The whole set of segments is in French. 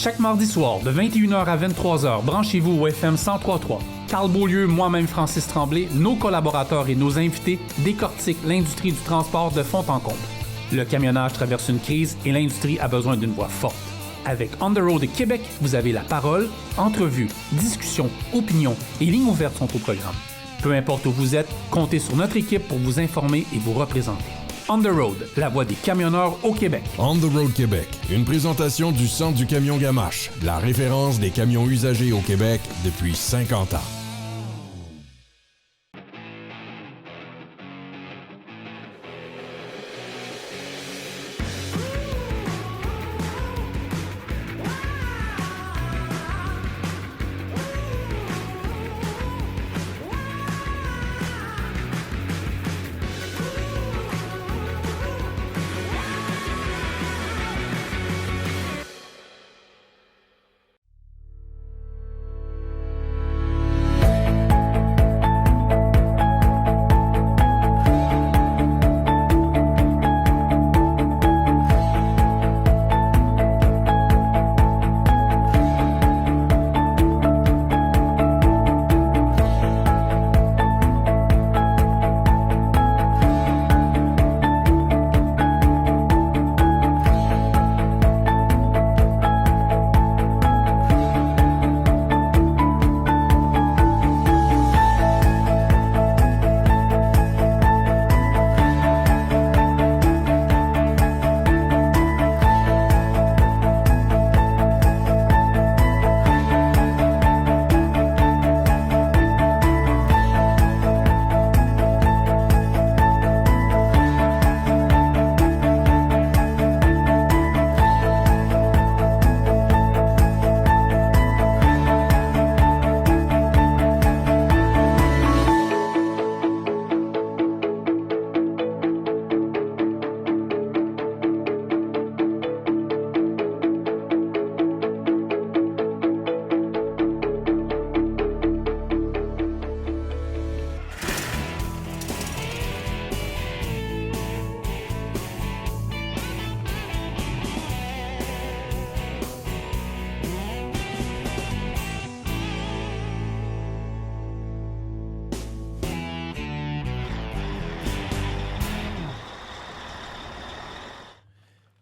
Chaque mardi soir, de 21h à 23h, branchez-vous au FM 103.3. Carl Beaulieu, moi-même Francis Tremblay, nos collaborateurs et nos invités décortiquent l'industrie du transport de fond en comble. Le camionnage traverse une crise et l'industrie a besoin d'une voix forte. Avec On the Road Québec, vous avez la parole, entrevues, discussions, opinions et lignes ouvertes sont au programme. Peu importe où vous êtes, comptez sur notre équipe pour vous informer et vous représenter. On the Road, la voix des camionneurs au Québec. On the Road Québec, une présentation du Centre du camion Gamache, la référence des camions usagés au Québec depuis 50 ans.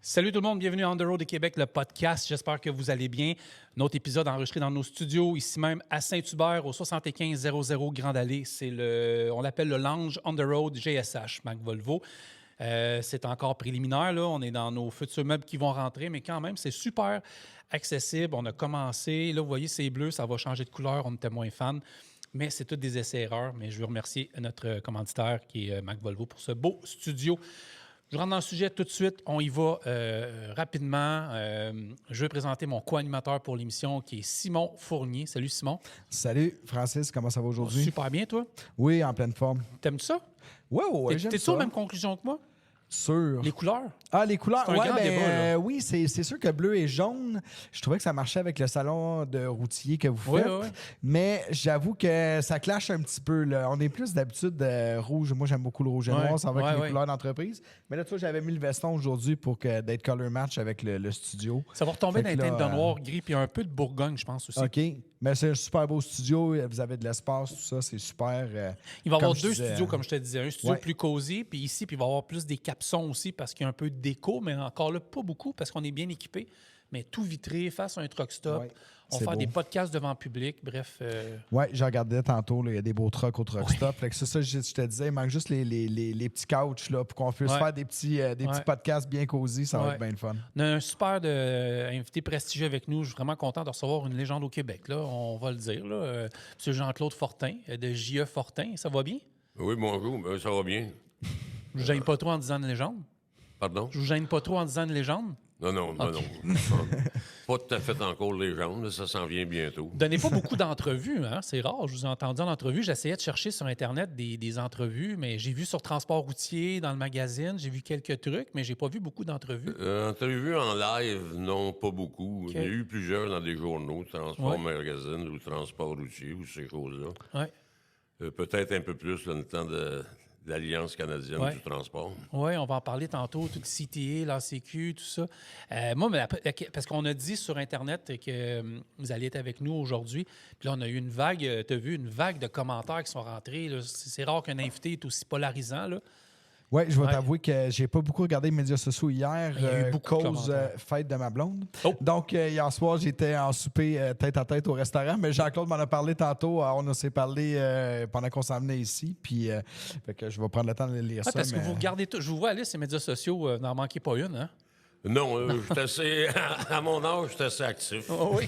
Salut tout le monde, bienvenue à On the Road de Québec, le podcast. J'espère que vous allez bien. Notre épisode enregistré dans nos studios, ici même à Saint-Hubert, au 7500 Grande Allée. On l'appelle le Lounge On the Road GSH, Mac Volvo. C'est encore préliminaire, là. On est dans nos futurs meubles qui vont rentrer, mais quand même, c'est super accessible. On a commencé. Là, vous voyez, c'est bleu, ça va changer de couleur. On était moins fans. Mais c'est toutes des essais-erreurs. Mais je veux remercier notre commanditaire qui est Mac Volvo pour ce beau studio. Je rentre dans le sujet tout de suite. On y va rapidement. Je vais présenter mon co-animateur pour l'émission qui est Simon Fournier. Salut Simon. Salut Francis, comment ça va aujourd'hui? Super bien, toi? Oui, en pleine forme. T'aimes-tu ça? Ouais, j'aime ça. T'es-tu aux mêmes conclusions que moi? Sûr. Les couleurs? Ah, les couleurs, c'est un grand débat, là. oui, c'est sûr que bleu et jaune, je trouvais que ça marchait avec le salon de routier que vous faites. Ouais. Mais j'avoue que ça clash un petit peu, là. On est plus d'habitude rouge. Moi, j'aime beaucoup le rouge et noir, ça va avec les couleurs d'entreprise. Mais là, tu vois, j'avais mis le veston aujourd'hui pour d'être color match avec le studio. Ça va retomber dans les teintes de noir, gris, puis un peu de Bourgogne, je pense aussi. OK. Mais c'est un super beau studio. Vous avez de l'espace, tout ça. C'est super. Il va y avoir deux studios, comme je te disais. Un studio Ouais. plus cosy, puis ici, puis il va y avoir plus des capsons aussi parce qu'il y a un peu de déco, mais encore là, pas beaucoup parce qu'on est bien équipé. Mais tout vitré, face à un truck stop. Ouais, On c'est va faire beau. des podcasts devant le public. Bref. Oui, j'ai regardé tantôt, là, il y a des beaux trucks au truck stop. Fait que c'est ça, je te disais, il manque juste les petits couches là, pour qu'on puisse faire des petits podcasts bien cosy. Ça va être bien le fun. On a un super invité prestigieux avec nous. Je suis vraiment content de recevoir une légende au Québec. Là, on va le dire. Là. M. Jean-Claude Fortin, de J.E. Fortin. Ça va bien? Oui, bonjour. Ça va bien. Je vous gêne pas trop en disant une légende? Pardon? Je vous gêne pas trop en disant une légende? Non. Pas tout à fait encore légende, ça s'en vient bientôt. Donnez pas beaucoup d'entrevues, hein? C'est rare. Je vous ai entendu en entrevue. J'essayais de chercher sur Internet des entrevues, mais j'ai vu sur Transport routier, dans le magazine, j'ai vu quelques trucs, mais j'ai pas vu beaucoup d'entrevues. Entrevues en live, non, pas beaucoup. Okay. Il y en a eu plusieurs dans des journaux, Transport Magazine ou Transport routier ou ces choses-là. Ouais. Peut-être un peu plus là, le temps l'Alliance canadienne Ouais. du transport. Oui, on va en parler tantôt, tout le CTA, l'ACQ, tout ça. Moi, parce qu'on a dit sur Internet que vous alliez être avec nous aujourd'hui, puis là, on a eu une vague, tu as vu, une vague de commentaires qui sont rentrés. Là. C'est rare qu'un invité est aussi polarisant. Là. Oui, je vais Ouais. t'avouer que j'ai pas beaucoup regardé les médias sociaux hier, Il y a eu beaucoup de cause commentaires. fête de ma blonde. Oh. Donc, hier soir, j'étais en souper tête à tête au restaurant, mais Jean-Claude m'en a parlé tantôt. On s'est parlé pendant qu'on s'en venait ici, puis fait que je vais prendre le temps de lire ça. Parce que mais- vous regardez tout. Je vous vois aller ces médias sociaux, n'en manquez pas une, hein? Non, j'étais assez, à mon âge, j'étais assez actif. Oui.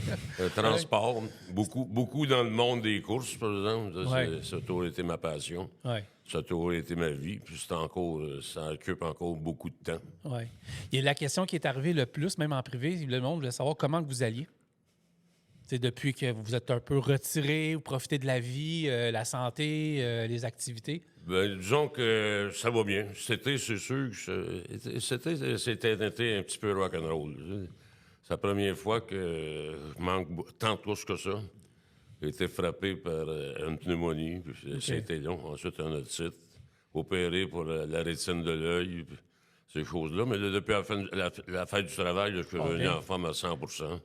Transport, beaucoup dans le monde des courses, par exemple. Ouais. Ça a toujours été ma passion. Oui. Ça a toujours été ma vie. Puis ça occupe encore beaucoup de temps. Oui. Il y a la question qui est arrivée le plus, même en privé, le monde voulait savoir comment que vous alliez. C'est depuis que vous êtes un peu retiré, vous profitez de la vie, la santé, les activités. Ben, disons que ça va bien. C'était, c'est sûr que c'était un été un petit peu rock'n'roll. C'est la première fois que je manque tant de courses que ça. J'ai été frappé par une pneumonie, puis c'était long. Ensuite, un otite, opéré pour la rétine de l'œil, puis ces choses-là. Mais là, depuis la fête du travail, là, je suis revenu en forme à 100 %.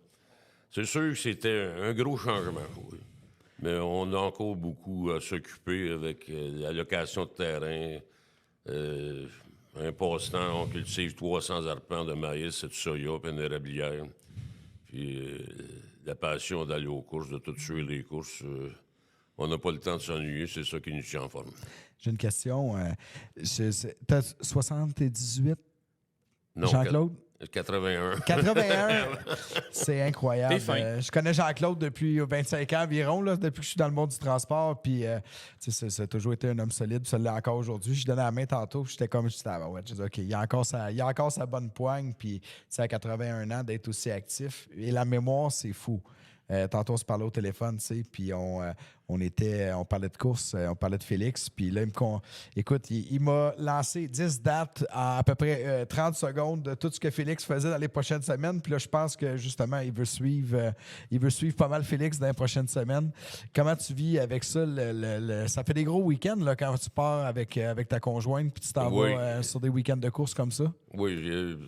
C'est sûr que c'était un gros changement, oui. Mais on a encore beaucoup à s'occuper avec la location de terrain. Un passe-temps, on cultive 300 arpents de maïs et de soya, puis une érablière. Puis la passion d'aller aux courses, de tout suivre les courses. On n'a pas le temps de s'ennuyer, c'est ça qui nous tient en forme. J'ai une question. T'as 78, Non, Jean-Claude? 81. 81, c'est incroyable. T'es fin. Je connais Jean-Claude depuis 25 ans environ, là, depuis que je suis dans le monde du transport. Puis, ça a toujours été un homme solide, ça l'est encore aujourd'hui. Je lui donnais la main tantôt, j'étais ouais, je dis, OK, il a encore sa bonne poigne. Puis, à 81 ans, d'être aussi actif. Et la mémoire, c'est fou. Tantôt, on se parlait au téléphone, tu sais, puis on parlait de course, on parlait de Félix, puis là, il m'a lancé 10 dates en à peu près 30 secondes de tout ce que Félix faisait dans les prochaines semaines, puis là, je pense que, justement, il veut suivre pas mal Félix dans les prochaines semaines. Comment tu vis avec ça? Ça fait des gros week-ends, là, quand tu pars avec ta conjointe, puis tu t'en vas sur des week-ends de course comme ça? Oui, il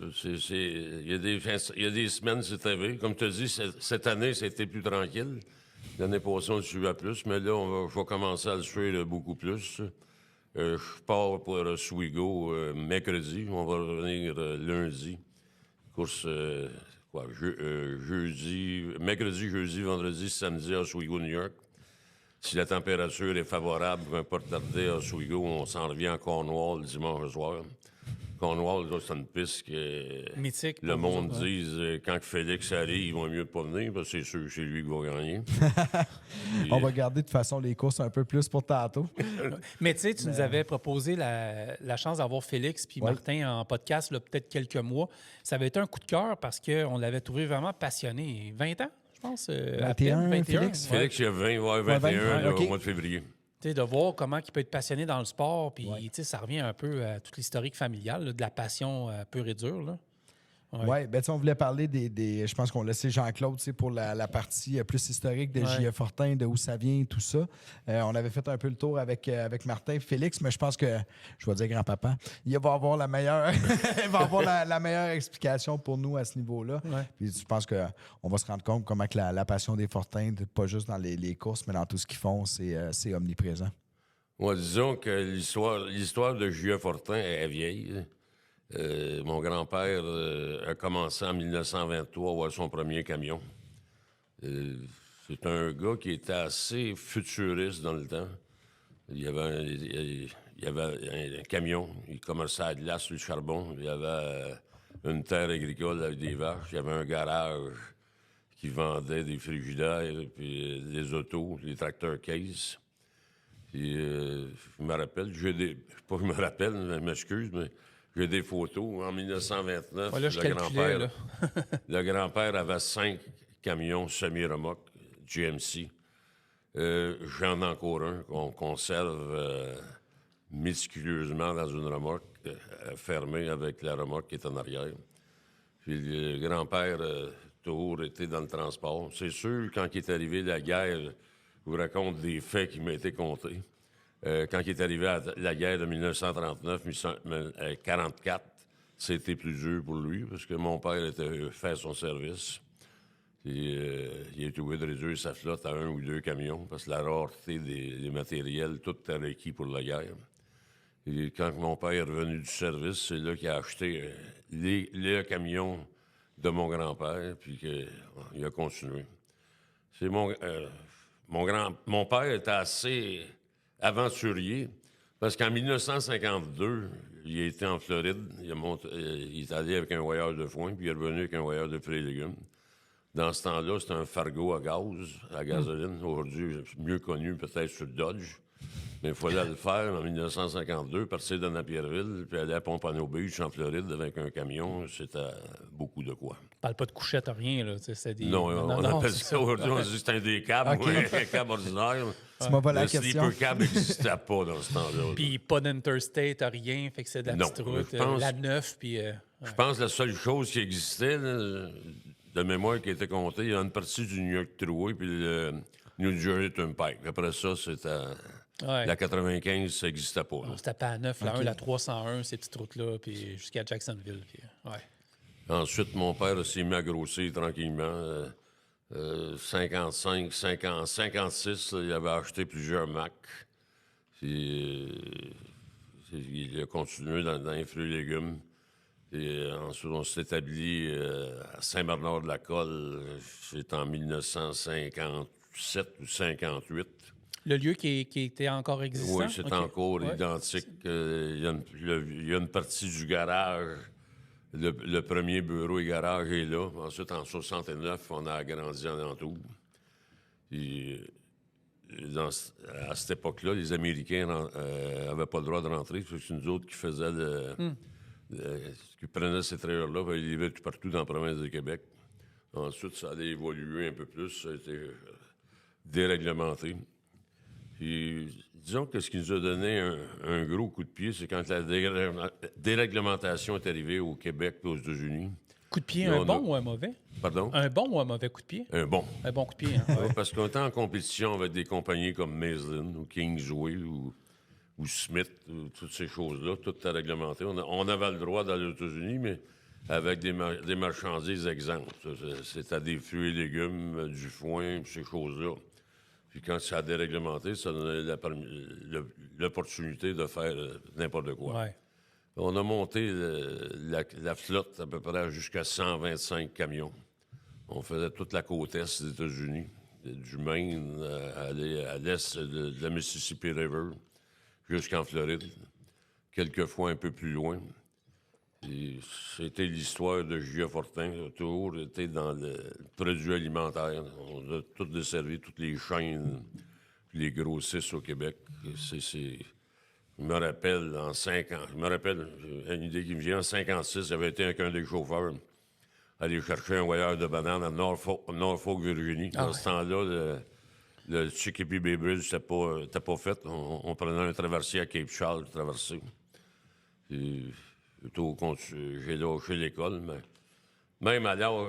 y a des semaines, c'est arrivé. Comme tu as dit, cette année, c'était plus tranquille. L'année passée, on le suivait plus, mais là, je vais commencer à le suivre beaucoup plus. Je pars pour Oswego mercredi. On va revenir lundi. Course, mercredi, jeudi, vendredi, samedi à Oswego, New York. Si la température est favorable, on va pas tarder à Oswego, on s'en revient à Cornwall le dimanche soir. Cornwall, là, c'est une piste que Mythique. le pour monde vous autres, ouais. dise quand Félix arrive, il va mieux de pas venir, parce que c'est sûr que c'est lui qui va gagner. On va garder de toute façon les courses un peu plus pour tantôt. Mais tu sais, tu nous avais proposé la chance d'avoir Félix puis Martin en podcast, là, peut-être quelques mois. Ça avait été un coup de cœur parce qu'on l'avait trouvé vraiment passionné. 20 ans, je pense. 21, Félix. Ouais. Félix, il y a 21 là, OK. au mois de février. Tu sais, de voir comment il peut être passionné dans le sport, puis tu sais, ça revient un peu à toute l'historique familiale, là, de la passion pure et dure. Là. Oui, ben, on voulait parler des. Je pense qu'on laissait Jean-Claude pour la partie plus historique de J.F. Fortin, de où ça vient, tout ça. On avait fait un peu le tour avec Martin, Félix, mais je pense que, je vais dire grand-papa, il va avoir la meilleure il va avoir la meilleure explication pour nous à ce niveau-là. Ouais. Puis je pense qu'on va se rendre compte comment que la passion des Fortins, pas juste dans les courses, mais dans tout ce qu'ils font, c'est omniprésent. Ouais, disons que l'histoire de J.F. Fortin est vieille. Mon grand-père a commencé en 1923 à avoir son premier camion. C'est un gars qui était assez futuriste dans le temps. Il y avait un camion, il commerçait à glace sur le charbon. Il y avait une terre agricole avec des vaches. Il y avait un garage qui vendait des frigidaires, puis des autos, des tracteurs case. Puis, je me rappelle, pas je me rappelle, je m'excuse, mais j'ai des photos. En 1929, Ouais, là, je calculais, là. le grand-père avait 5 camions semi-remorques GMC. J'en ai encore un qu'on conserve méticuleusement dans une remorque fermée avec la remorque qui est en arrière. Puis le grand-père a toujours été dans le transport. C'est sûr, quand il est arrivé la guerre, je vous raconte des faits qui m'ont été contés. Quand il est arrivé à la guerre de 1939-1944, c'était plus dur pour lui parce que mon père était fait son service. Et, il a été obligé de réduire sa flotte à 1 ou 2 camions parce que la rareté des matériels, tout était requis pour la guerre. Et quand mon père est revenu du service, c'est là qu'il a acheté les camions de mon grand-père, puis qu'il a continué. C'est mon père était assez aventurier, parce qu'en 1952, il était en Floride, il est allé avec un voyage de foin, puis il est revenu avec un voyage de fruits et légumes. Dans ce temps-là, c'était un Fargo à gasoline, aujourd'hui mieux connu peut-être sur Dodge. Mais il fallait le faire en 1952, partir de Napierville, puis aller à Pompano Beach, en Floride, avec un camion. C'était beaucoup de quoi. Parle pas de couchette, rien, là. C'est des... Non, on appelle ça aujourd'hui, on dit que c'est un décab, Okay. un cab ordinaire. Tu m'as volé la Le question. sleeper cab n'existait pas dans ce temps-là. Puis pas d'interstate, rien, fait que c'est de la Non, petite route, je pense- la 9, puis... Je pense que la seule chose qui existait, là, de mémoire qui était comptée, il y a une partie du New York Thruway puis le New Jersey Turnpike. Après ça, c'était... Ouais. La 95, ça n'existait pas. là. C'était pas à 9, la 1, la 301, ces petites routes-là, puis jusqu'à Jacksonville. Puis, ouais. Ensuite, mon père s'est mis à grossir tranquillement. 55, 50, 56, là, il avait acheté plusieurs Mac. Puis, il a continué dans les fruits et légumes. Et ensuite, on s'est établi à Saint-Bernard-de-la-Colle. C'est en 1957 ou 58. Le lieu qui était encore existant? Oui, c'est OK. encore Ouais. identique. Il y a une partie du garage. Le premier bureau et garage est là. Ensuite, en 69, on a agrandi en entour. Puis, à cette époque-là, les Américains n'avaient pas le droit de rentrer. C'est nous autres qui faisaient qui prenaient ces trailers-là, puis ils livraient tout partout dans la province du Québec. Ensuite, ça allait évoluer un peu plus. Ça a été déréglementé. Puis, disons que ce qui nous a donné un gros coup de pied, c'est quand la déréglementation est arrivée au Québec et aux États-Unis. Coup de pied, Là, un bon ou un mauvais? Pardon? Un bon ou un mauvais coup de pied? Un bon. Un bon coup de pied, hein? Ouais, parce qu'on était en compétition avec des compagnies comme Maslin ou Kingsway ou Smith, ou toutes ces choses-là. Tout était réglementé. On avait le droit d'aller aux États-Unis, mais avec des marchandises exemptes. C'était des fruits et légumes, du foin, ces choses-là. Puis quand ça a déréglementé, ça donnait l'opportunité de faire n'importe quoi. Ouais. On a monté la flotte à peu près jusqu'à 125 camions. On faisait toute la côte est des États-Unis, du Maine aller à l'est de la Mississippi River jusqu'en Floride, quelquefois un peu plus loin. Et c'était l'histoire de J.A. Fortin. On a toujours été dans le produit alimentaire. On a tout desservi, toutes les chaînes, les grossistes au Québec. Je me rappelle, en 5 ans, j'ai une idée qui me vient, en 56, j'avais été avec un des chauffeurs aller chercher un voyage de bananes à Norfolk, Virginie. Dans ce temps-là, le Chicopee Bay Bridge n'était pas fait. On prenait un traversier à Cape Charles, traversé. J'ai lâché l'école, mais même à l'âge,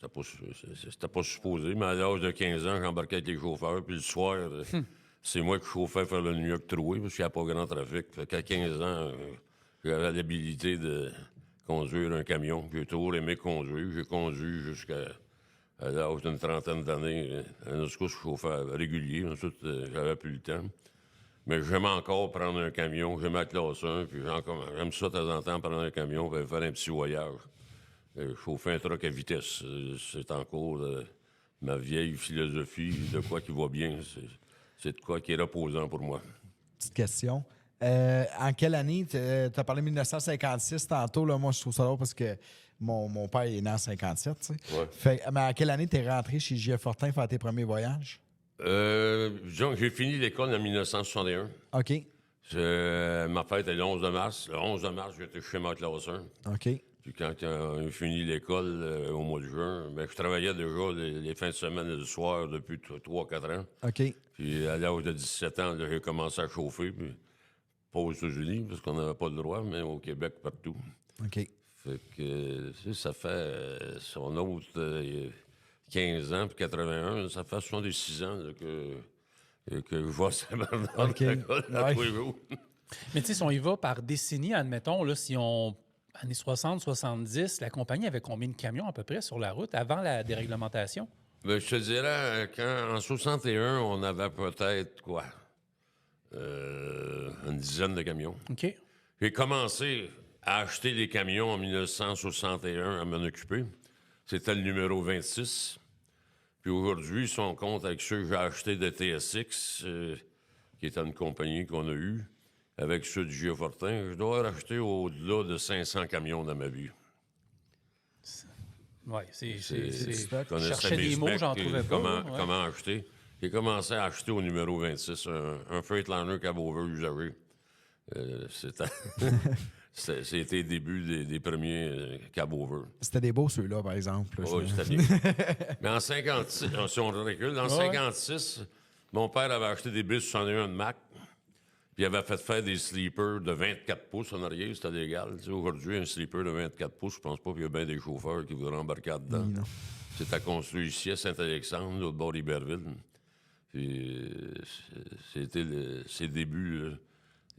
c'était pas supposé, mais à l'âge de 15 ans, j'embarquais avec les chauffeurs, puis le soir, c'est moi qui chauffais faire le New York Thruway, parce qu'il n'y a pas grand trafic. Fait qu'à 15 ans, j'avais l'habilité de conduire un camion. J'ai toujours aimé conduire. J'ai conduit jusqu'à l'âge d'une trentaine d'années. Un autre coup, je chauffais régulier. Ensuite, j'avais plus le temps. Mais j'aime encore prendre un camion. J'aime la classe 1, puis j'aime ça de temps en temps, prendre un camion, puis faire un petit voyage. Chauffer un truck à vitesse. C'est encore ma vieille philosophie de quoi qui va bien. C'est de quoi qui est reposant pour moi. Petite question. En quelle année? Tu as parlé de 1956 tantôt. Là, moi, je trouve ça drôle parce que mon père est né en 57. Tu sais. Ouais. Mais à quelle année tu es rentré chez J.F. Fortin faire tes premiers voyages? Disons que j'ai fini l'école en 1961. OK. Ma fête est le 11 de mars. Le 11 de mars, j'étais chez ma classe 1. OK. Puis quand j'ai fini l'école au mois de juin, je travaillais déjà les fins de semaine et le soir depuis 3-4 ans. OK. Puis à l'âge de 17 ans, là, j'ai commencé à chauffer. Puis pas aux États-Unis, parce qu'on n'avait pas le droit, mais au Québec, partout. OK. Fait que ça fait son autre 15 ans, puis 81, ça fait 66 ans là, que que je vois Saint-Bernard OK. à tous les jours. Mais tu sais, si on y va par décennie, admettons, là, si on. Années 60, 70, la compagnie avait combien de camions à peu près sur la route avant la déréglementation? Ben, je te dirais, en 61, on avait peut-être, quoi, une dizaine de camions. OK. J'ai commencé à acheter des camions en 1961 à m'en occuper. C'était le numéro 26. Puis aujourd'hui, si on compte avec ceux que j'ai achetés de TSX, qui était une compagnie qu'on a eue, avec ceux du Géofortin, je dois racheter au-delà de 500 camions dans ma vie. Oui, Je connaissais Je cherchais mes des mots, specs j'en et trouvais pas. Comment, Ouais. comment acheter. J'ai commencé à acheter au numéro 26 un Freightliner Cabover usagé. C'était le début des premiers Cabover. C'était des beaux ceux-là, par exemple. Là, Oui, je- c'était bien. Mais en 56, si on recule, en 56, mon père avait acheté des bus 61 de Mac. Puis il avait fait faire des sleepers de 24 pouces en arrière, c'était légal. Tu sais, aujourd'hui, un sleeper de 24 pouces, je pense pas qu'il y a bien des chauffeurs qui voudraient embarquer dedans. Oui, non. C'était construit ici à Saint-Alexandre, l'autre bord d'Iberville. Puis c'était ses débuts, là,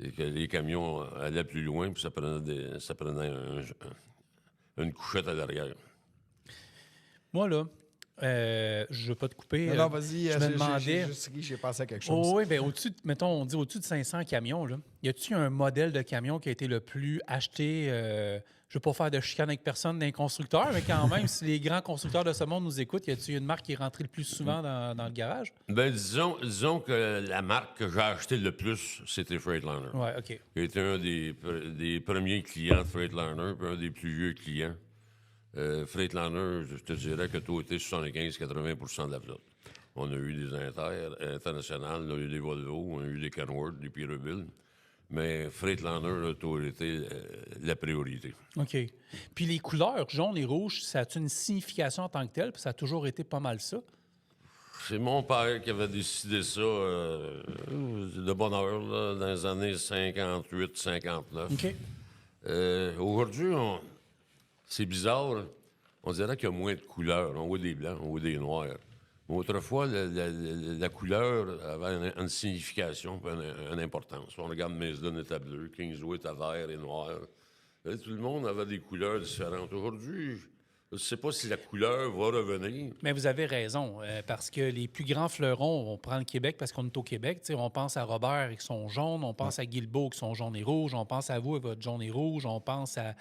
et que les camions allaient plus loin, puis ça prenait une couchette à l'arrière. Moi, là, je ne veux pas te couper. Non, non, vas-y, je me demandais. j'ai pensé à quelque chose. Oh, oui, bien, au-dessus, mettons, on dit au-dessus de 500 camions, là. Y a-t-il un modèle de camion qui a été le plus acheté? Je ne veux pas faire de chicane avec personne d'un constructeur, mais quand même, si les grands constructeurs de ce monde nous écoutent, y a-t-il une marque qui est rentrée le plus souvent dans le garage? Ben, disons que la marque que j'ai achetée le plus, c'était Freightliner. Oui, OK. J'ai été un des premiers clients de Freightliner, puis un des plus vieux clients. Freightliner, je te dirais que tout était 75-80 % de la flotte. On a eu des internationales, on a eu des Volvo, on a eu des Kenworth, des Peterbilt. Mais Freightliner a toujours été la priorité. OK. Puis les couleurs jaune et rouge, ça a une signification en tant que telle? Puis ça a toujours été pas mal ça? C'est mon père qui avait décidé ça de bonne heure, là, dans les années 58-59. OK. Aujourd'hui, c'est bizarre. On dirait qu'il y a moins de couleurs. On voit des blancs, on voit des noirs. Mais autrefois, la couleur avait une signification, une importance. On regarde Maisden était bleu, Kingsway était vert et noir. Là, tout le monde avait des couleurs différentes. Aujourd'hui, je ne sais pas si la couleur va revenir. Mais vous avez raison, parce que les plus grands fleurons, on prend le Québec parce qu'on est au Québec. On pense à Robert avec son jaune, on pense à Guilbeault avec son jaune et rouge, on pense à vous avec votre jaune et rouge, on pense à...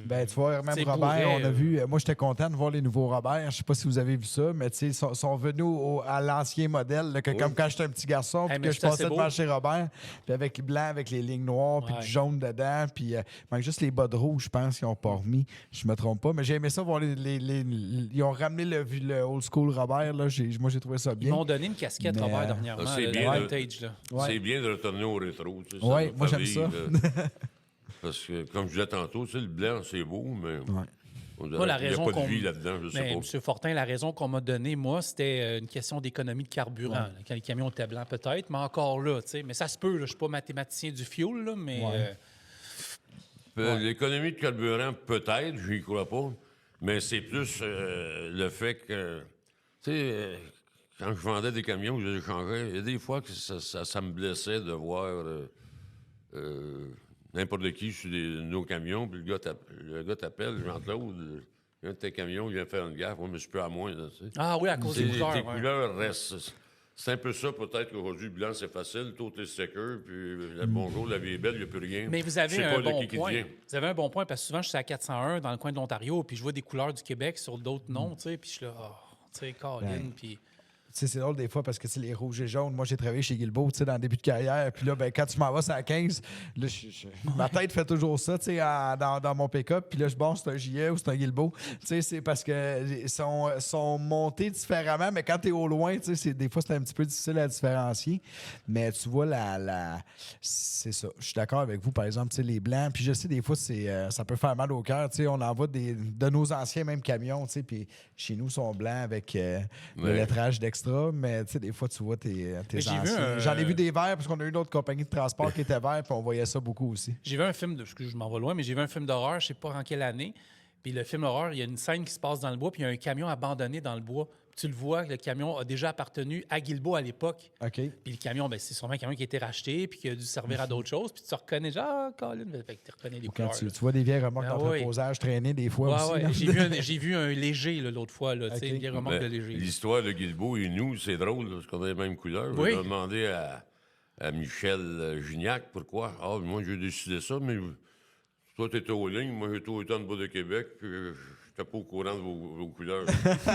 Ben, tu vois, même c'est Robert, bourré, on a vu. Moi, j'étais content de voir les nouveaux Robert. Je sais pas si vous avez vu ça, mais tu sais, sont venus à l'ancien modèle, là, comme quand j'étais un petit garçon, puis mais que je c'est assez passais beau. devant chez Robert, puis avec le blanc, avec les lignes noires, puis Ouais. du jaune dedans, puis il manque juste les bas de rouge, je pense, qu'ils n'ont pas remis. Je me trompe pas, mais j'ai aimé ça voir ils ont ramené le old school Robert. Là. Moi, j'ai trouvé ça Ils bien. m'ont donné une casquette Mais, Robert dernièrement, c'est le bien, vintage. Là. Ouais. C'est bien de retourner au rétro. Tu sais, Ouais, nous moi, fait j'aime ça. vivre, parce que, comme je disais tantôt, tu sais, le blanc, c'est beau, mais on dirait Moi, la qu'il n'y a raison pas de qu'on- vie là-dedans, je sais Mais pas. M. Fortin, la raison qu'on m'a donnée, moi, c'était une question d'économie de carburant. Là. Quand les camions étaient blancs, peut-être, mais encore là, tu sais. Mais ça se peut, là, je ne suis pas mathématicien du fuel, là, mais... L'économie de carburant, peut-être, je n'y crois pas, mais c'est plus le fait que, tu sais, quand je vendais des camions, je les échangeais, il y a des fois que ça me blessait de voir n'importe qui sur nos camions, puis le gars t'appelle, Jean-Claude, un de tes camions, il vient faire une gaffe, moi, mais je peux à moins, là, tu sais. Ah oui, à cause des couleurs. Tes ouais. couleurs restent. C'est un peu ça, peut-être qu'aujourd'hui, blanc, c'est facile, tout est sticker, puis bonjour, la vie est belle, il n'y a plus rien. Mais vous Je avez sais un pas de bon qui point. vient. Vous avez un bon point, parce que souvent, je suis à 401 dans le coin de l'Ontario, puis je vois des couleurs du Québec sur d'autres noms, tu sais, puis je suis là, tu sais, Colin, puis... Tu sais, c'est drôle des fois parce que c'est les rouges et jaunes. Moi, j'ai travaillé chez Guilbeault, tu sais, dans le début de carrière. Puis là, ben, quand tu m'en vas, c'est à 15. Là, ma tête fait toujours ça, tu sais, dans mon pick-up. Puis là, c'est un JE ou c'est un Guilbeault. Tu sais, c'est parce que ils sont montés différemment. Mais quand tu es au loin, tu sais, des fois, c'est un petit peu difficile à différencier. Mais tu vois, c'est ça. Je suis d'accord avec vous, par exemple, tu sais, les blancs. Puis je sais, des fois, ça peut faire mal au cœur. Tu sais, on envoie de nos anciens même camions, tu sais. Puis chez nous, ils sont blancs avec le lettrage d'extra. Mais tu sais, des fois, tu vois tes j'ai vu anciens. J'en ai vu des verts parce qu'on a eu une autre compagnie de transport qui était vert, puis on voyait ça beaucoup aussi. J'ai vu un film, excusez, je m'en vais loin, mais j'ai vu un film d'horreur, je sais pas en quelle année, Puis le film d'horreur, il y a une scène qui se passe dans le bois, puis il y a un camion abandonné dans le bois. Puis tu le vois, le camion a déjà appartenu à Guilbeault à l'époque. OK. Puis le camion, ben, c'est sûrement un camion qui a été racheté, puis qui a dû servir à d'autres choses. Puis tu reconnais, genre, ah, Colin, fait que tu reconnais les Quand couleurs. tu vois des vieilles remorques Ah oui. d'entreposage traîner des fois aussi. Ouais, là. j'ai vu un léger là, l'autre fois, là, tu sais, OK. une vieille remorque de léger. L'histoire de Guilbeault et nous, c'est drôle, parce qu'on a les mêmes couleurs. Oui. On a demandé à Michel Gignac pourquoi. Ah, moi, j'ai décidé ça, mais toi, t'étais aux lignes, moi, j'étais au temps de bas de Québec, puis j'étais pas au courant de vos couleurs. Je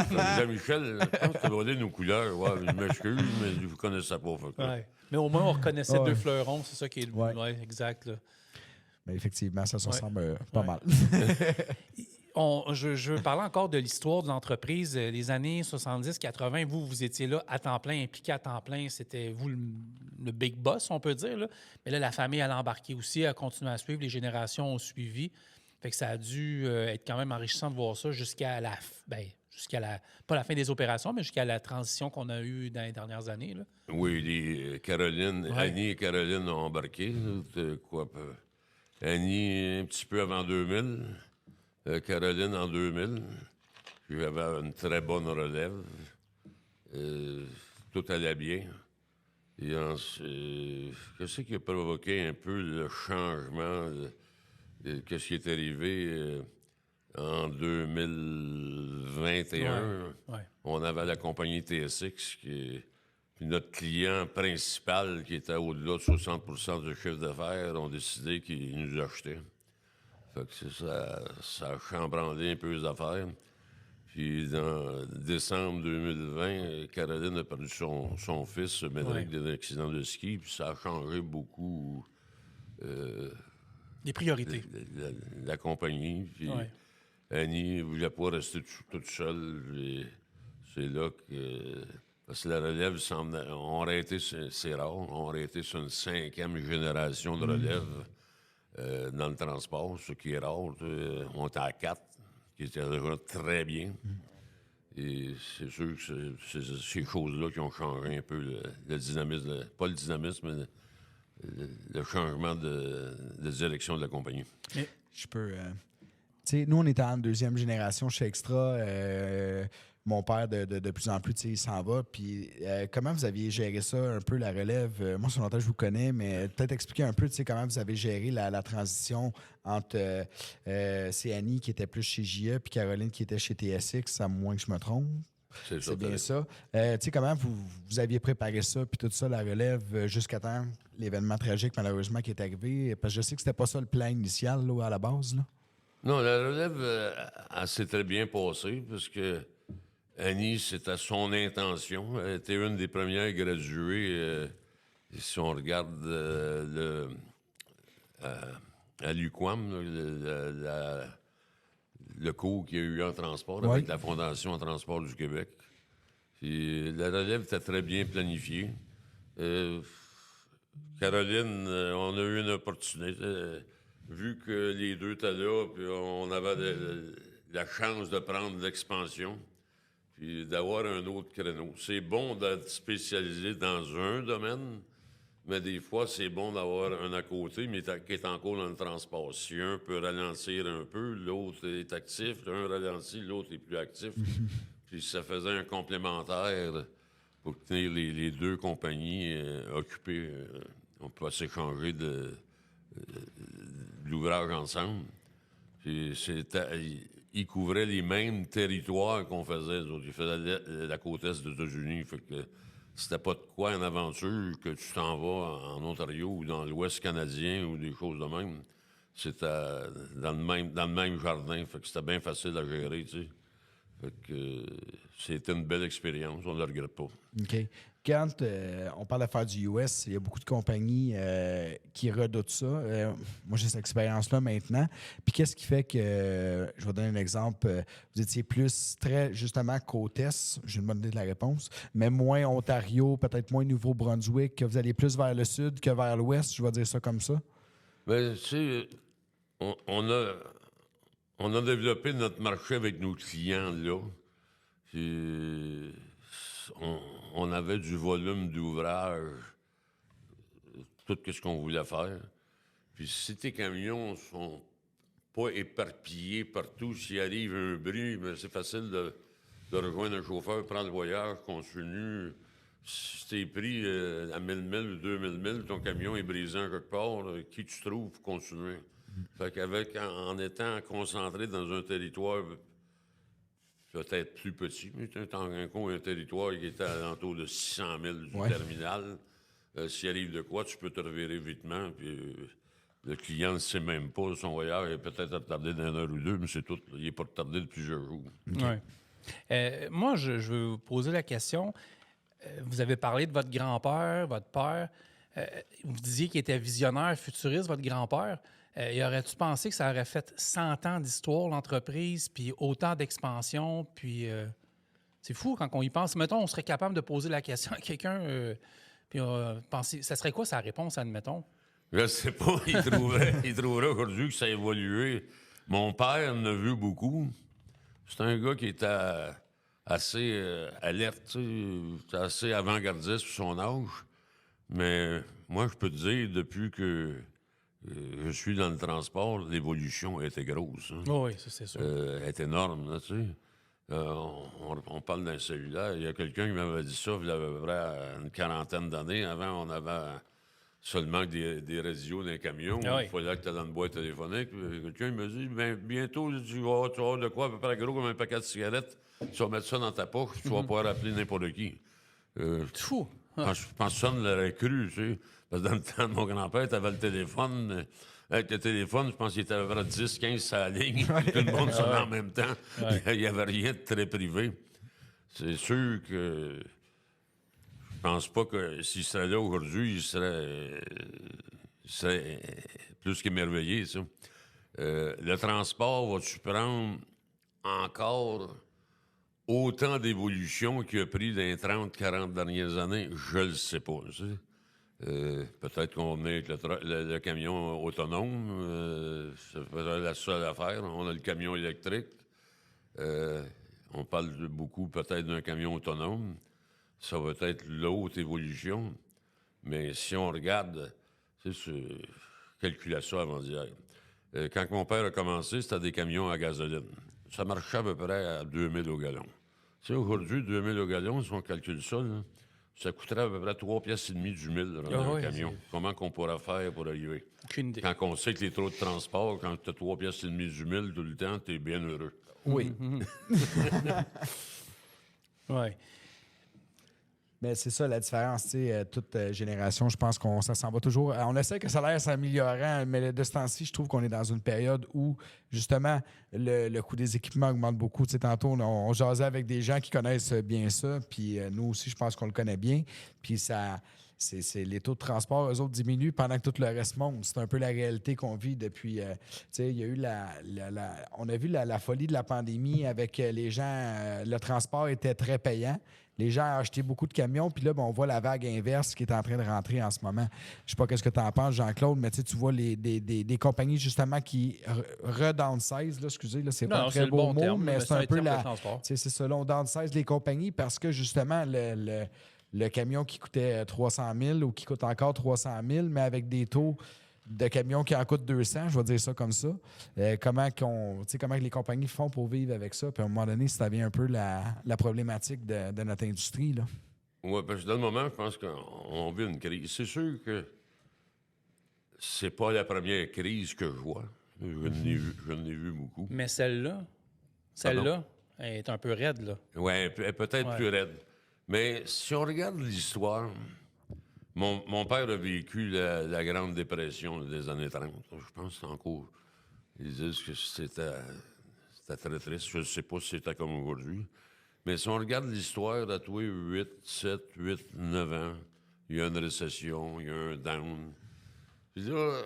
disais à Michel, t'as volé nos couleurs. Ouais, je m'excuse, mais je ne connaissais pas. Fait que- Ouais. Mais au moins, on reconnaissait Ouais. deux fleurons, c'est ça qui est le Ouais. ouais, exact. Là. Mais effectivement, ça se Ouais. ressemble pas Ouais. mal. Je veux parler encore de l'histoire de l'entreprise. Les années 70-80, vous étiez là à temps plein, impliqué à temps plein. C'était vous le big boss, on peut dire. Là. Mais là, la famille, elle a embarqué aussi, a continué à suivre. Les générations ont suivi. Fait que ça a dû être quand même enrichissant de voir ça jusqu'à la... pas la fin des opérations, mais jusqu'à la transition qu'on a eue dans les dernières années. Là. Oui, Caroline, Ouais. Annie et Caroline ont embarqué. Annie un petit peu avant 2000, Caroline en 2000. Puis j'avais une très bonne relève. Tout allait bien. Et qu'est-ce qui a provoqué un peu le changement qu'est-ce qui est arrivé en 2021? Ouais. On avait la compagnie TSX puis notre client principal, qui était au-delà de 60 du chiffre d'affaires, ont décidé qu'ils nous achetaient. Fait que ça a chambranlé un peu les affaires. Puis, dans décembre 2020, Caroline a perdu son fils, Médéric, d'un accident de ski. Puis, ça a changé beaucoup Les priorités. la compagnie. Puis, Ouais. Annie ne voulait pas rester toute seule. Et c'est là que... Parce que la relève, on aurait été, c'est rare, on aurait été sur une 5e génération de relève dans le transport, ce qui est rare. On était à 4, qui était déjà très bien. Et c'est sûr que c'est ces choses-là qui ont changé un peu le dynamisme, pas le dynamisme, mais le changement de direction de la compagnie. Je peux. Tu sais, nous, on était en deuxième génération chez Extra. Mon père, de plus en plus, tu sais, il s'en va. Puis, comment vous aviez géré ça, un peu, la relève? Moi, sur longtemps, je vous connais, mais peut-être expliquer un peu, tu sais, comment vous avez géré la transition entre c'est Annie qui était plus chez JE puis Caroline qui était chez TSX, à moins que je me trompe. C'est bien ça. Tu sais, comment vous aviez préparé ça, puis tout ça, la relève, jusqu'à temps, l'événement tragique, malheureusement, qui est arrivé? Parce que je sais que c'était pas ça le plan initial, là, à la base, là. Non, la relève, elle s'est très bien passée parce que Annie, c'était son intention. Elle était une des premières graduées. Si on regarde à l'UQAM, le cours qu'il y a eu en transport avec la Fondation en transport du Québec. Puis, la relève était très bien planifiée. Caroline, on a eu une opportunité. Vu que les deux étaient là, puis on avait la chance de prendre l'expansion, puis d'avoir un autre créneau. C'est bon d'être spécialisé dans un domaine, mais des fois, c'est bon d'avoir un à côté, mais qui est encore dans le transport. Si un peut ralentir un peu, l'autre est actif, un ralentit, l'autre est plus actif. Puis ça faisait un complémentaire pour tenir les deux compagnies occupées. On peut s'échanger de l'ouvrage ensemble. Puis ils couvraient les mêmes territoires qu'on faisait. Ils faisaient la côte est des États-Unis. Fait que c'était pas de quoi une aventure que tu t'en vas en Ontario ou dans l'Ouest canadien ou des choses de même. C'était dans le même jardin. Fait que c'était bien facile à gérer, tu sais. Fait que c'était une belle expérience. On ne le regrette pas. OK. Quand on parle d'affaires du US, il y a beaucoup de compagnies qui redoutent ça. Moi, j'ai cette expérience-là maintenant. Puis qu'est-ce qui fait que, je vais donner un exemple, vous étiez plus très, justement, côte est, j'ai une bonne idée de la réponse, mais moins Ontario, peut-être moins Nouveau-Brunswick, que vous allez plus vers le sud que vers l'ouest, je vais dire ça comme ça? Bien, tu sais, on a développé notre marché avec nos clients, là. Puis, on avait du volume d'ouvrage, tout ce qu'on voulait faire. Puis si tes camions sont pas éparpillé partout. S'il arrive un bruit, mais c'est facile de rejoindre un chauffeur, prendre le voyage, continue. Si t'es pris à 1000 milles ou 2000 milles, ton camion est brisé en quelque part, qui tu trouves pour continuer? Fait qu'avec, en étant concentré dans un territoire peut-être plus petit, mais un territoire qui était à l'entour de 600 000 du terminal, s'il arrive de quoi, tu peux te revirer vitement, puis le client ne sait même pas, son voyage est peut-être retardé d'une heure ou deux, mais c'est tout. Il n'est pas retardé de plusieurs jours. Ouais. Moi, je veux vous poser la question. Vous avez parlé de votre grand-père, votre père. Vous disiez qu'il était visionnaire, futuriste, votre grand-père. Y aurais-tu pensé que ça aurait fait 100 ans d'histoire, l'entreprise, puis autant d'expansion, puis... c'est fou quand on y pense. Mettons, on serait capable de poser la question à quelqu'un, puis penser... Ça serait quoi sa réponse, admettons? Je sais pas. Il trouverait aujourd'hui que ça a évolué. Mon père en a vu beaucoup. C'est un gars qui était assez alerte, assez avant-gardiste pour son âge. Mais moi, je peux te dire, depuis que je suis dans le transport, l'évolution était grosse. Hein. Oh oui, ça, c'est sûr. Elle est énorme, là, tu sais. On parle d'un cellulaire. Il y a quelqu'un qui m'avait dit ça il y a à peu près une quarantaine d'années. Avant, on avait seulement des radios dans les camions. Il fallait que tu aies dans une boîte téléphonique. Quelqu'un me dit, bientôt, tu vas avoir de quoi à peu près gros comme un paquet de cigarettes. Tu vas mettre ça dans ta poche, tu vas pouvoir appeler n'importe qui. C'est fou. Je pense que ça, on l'aurait cru, tu sais. Parce que dans le temps de mon grand-père, tu avais le téléphone. Avec le téléphone, je pense qu'il était à peu près 10, 15 sur la ligne. Tout le monde sonnait en même temps. Il n'y avait rien de très privé. C'est sûr que je pense pas que s'il serait là aujourd'hui, il serait plus qu'émerveillé, ça. Le transport, va-tu prendre encore autant d'évolution qu'il a pris dans les 30-40 dernières années? Je le sais pas, tu sais. Peut-être qu'on va venir avec le camion autonome. C'est peut-être la seule affaire. On a le camion électrique. On parle beaucoup peut-être d'un camion autonome. Ça va être l'autre évolution. Mais si on regarde, calculer ça avant d'hier. Quand mon père a commencé, c'était des camions à gasoline. Ça marchait à peu près à 2000 au gallon. Tu sais, aujourd'hui, 2000 au gallon, si on calcule ça, là, ça coûterait à peu près 3,5 piastres du mille dans un camion. Comment qu'on pourra faire pour arriver? Aucune idée. Quand on sait que les trous de transport, quand tu as 3,5 piastres du mille tout le temps, tu es bien heureux. Oui. Oui. Mais c'est ça la différence, tu sais, toute génération, je pense ça s'en va toujours. On essaie que ça a l'air s'améliorant, mais de ce temps-ci, je trouve qu'on est dans une période où, justement, le coût des équipements augmente beaucoup. Tu sais, tantôt, on jasait avec des gens qui connaissent bien ça, puis nous aussi, je pense qu'on le connaît bien. Puis ça... C'est les taux de transport, eux autres, diminuent pendant que tout le reste monte. C'est un peu la réalité qu'on vit depuis... tu sais, il y a eu on a vu la folie de la pandémie avec les gens. Le transport était très payant. Les gens ont acheté beaucoup de camions, puis là, on voit la vague inverse qui est en train de rentrer en ce moment. Je sais pas qu'est-ce que tu en penses, Jean-Claude, mais tu vois des compagnies, justement, qui redownsize, là, excusez, là, c'est pas un très beau mot, mais c'est un peu c'est ça, là, on downsize les compagnies parce que, justement, le camion qui coûtait 300 000 ou qui coûte encore 300 000, mais avec des taux de camions qui en coûtent 200, je vais dire ça comme ça. Comment les compagnies font pour vivre avec ça? Puis à un moment donné, ça devient un peu la problématique de notre industrie. Oui, parce que dans le moment, je pense qu'on vit une crise. C'est sûr que c'est pas la première crise que je vois. Je l'ai vu beaucoup. Mais celle-là est un peu raide, là. Oui, peut-être plus raide. Mais si on regarde l'histoire, mon père a vécu la Grande Dépression des années 30. Je pense que c'est encore... Ils disent que c'était très triste. Je ne sais pas si c'était comme aujourd'hui. Mais si on regarde l'histoire, à tous les 8, 7, 8, 9 ans, il y a une récession, il y a un down. Puis là,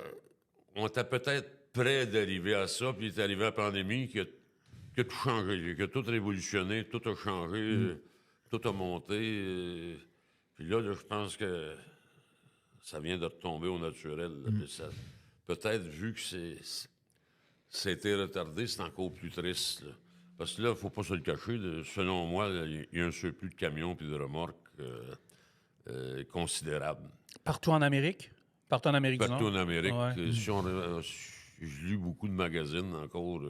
on était peut-être prêt d'arriver à ça, puis il est arrivé la pandémie qui a tout changé, qui a tout révolutionné, tout a changé... Tout a monté. Puis là, je pense que ça vient de retomber au naturel. Peut-être, vu que c'était retardé, c'est encore plus triste. Là. Parce que là, il ne faut pas se le cacher. Selon moi, il y a un surplus de camions et de remorques considérable. Partout en Amérique? Partout en Amérique du Nord? Partout en Amérique. Ouais. Si je lis beaucoup de magazines encore,